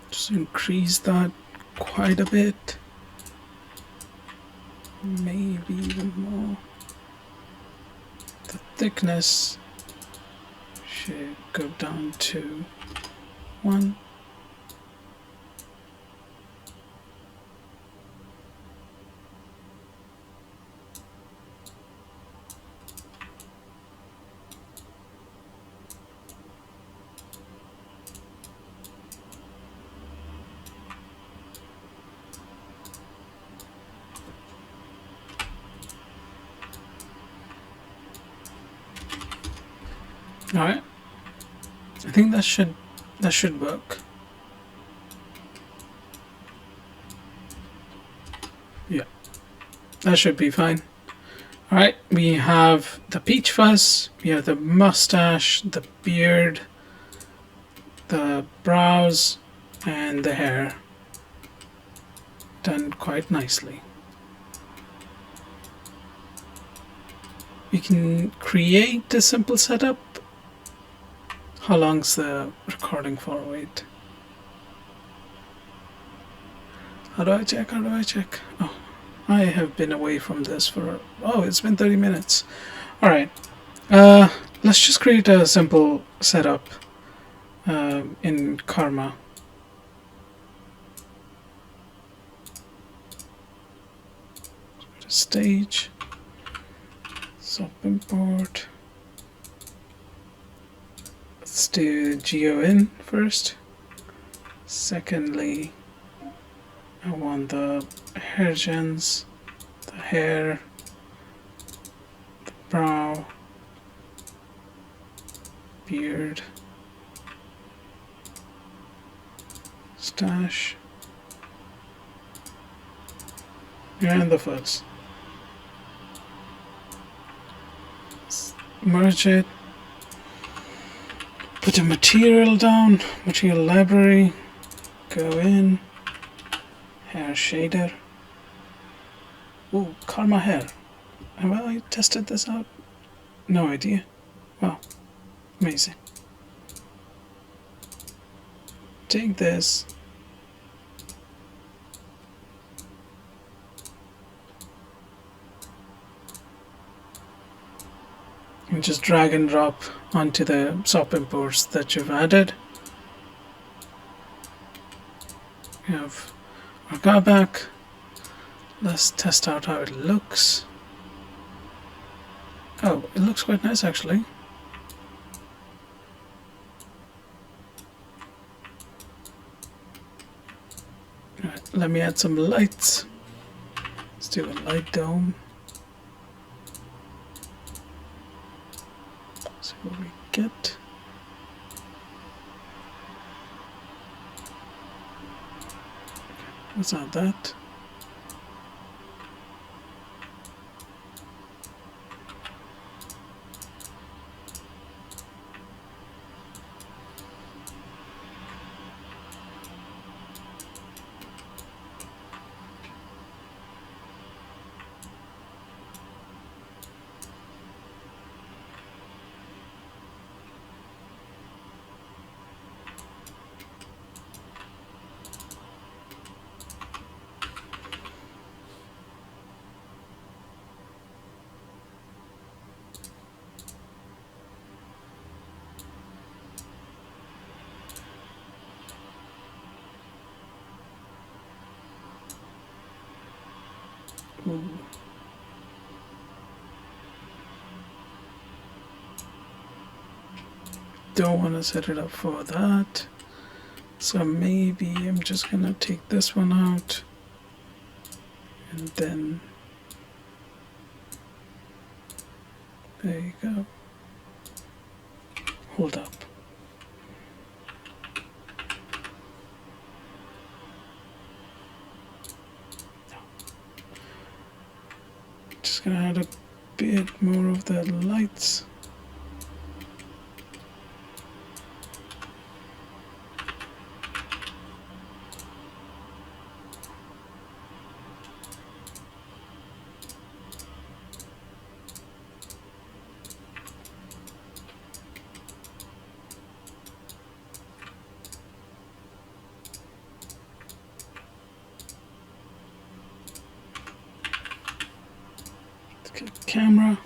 Just increase that quite a bit, maybe even more. The thickness should go down to 1. All right, I think that should work. Yeah, that should be fine. All right, we have the peach fuzz, we have the mustache, the beard, the brows, and the hair done quite nicely. We can create a simple setup. How long's the recording for? Wait. How do I check? How do I check? Oh, I have been away from this for... Oh, it's been 30 minutes. Alright. Let's just create a simple setup in Karma. Stage. Sub import. Let's do GeoIn first. Secondly, I want the hair gens, the hair, brow, beard, stash, and the fuzz. Merge it. Put a material down, material library, go in, hair shader. Ooh, karma hair. Have I tested this out? No idea. Wow, amazing. Take this. And just drag and drop onto the SOP imports that you've added. We have our guy back. Let's test out how it looks. Oh, it looks quite nice actually. Right, let me add some lights. Let's do a light dome. See what we get. Let's add that. Ooh. Don't want to set it up for that, so maybe I'm just gonna take this one out and then there you go. Hold up. Just gonna add a bit more of the lights. Camera.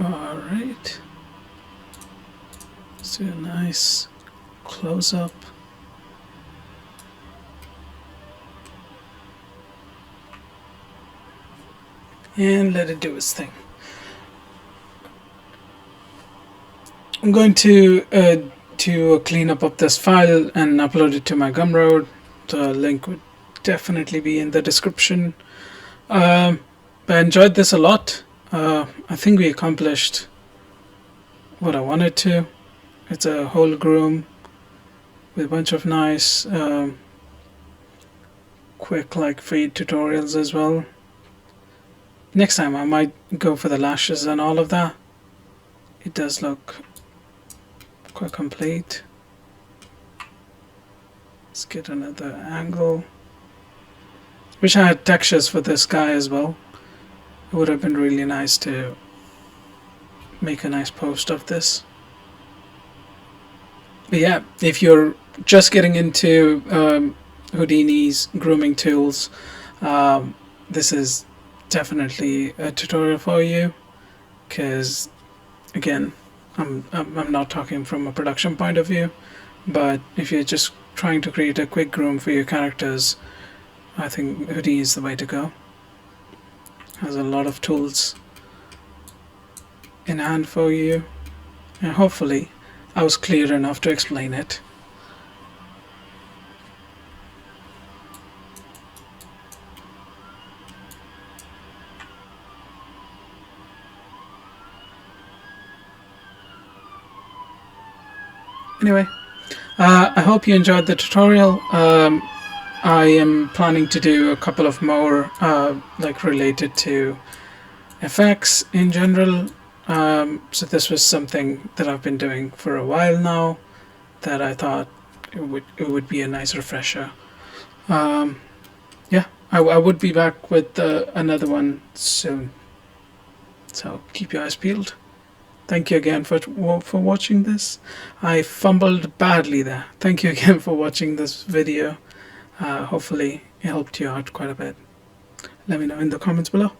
Alright, let's do a nice close-up. And let it do its thing. I'm going to clean up this file and upload it to my Gumroad. The link would definitely be in the description. But I enjoyed this a lot. I think we accomplished what I wanted to. It's a whole Groom with a bunch of nice quick like fade tutorials as well. Next time I might go for the lashes and all of that. It does look quite complete. Let's get another angle. Wish I had textures for this guy as well. It would have been really nice to make a nice post of this. But yeah, if you're just getting into Houdini's grooming tools, this is definitely a tutorial for you, because again, I'm not talking from a production point of view, but if you're just trying to create a quick groom for your characters, I think Houdini is the way to go. Has a lot of tools in hand for you, and hopefully I was clear enough to explain it. Anyway, I hope you enjoyed the tutorial. I am planning to do a couple of more like related to effects in general. So this was something that I've been doing for a while now, that I thought it would be a nice refresher. Yeah, I would be back with another one soon. So keep your eyes peeled. Thank you again for watching this. I fumbled badly there. Thank you again for watching this video. Hopefully it helped you out quite a bit. Let me know in the comments below.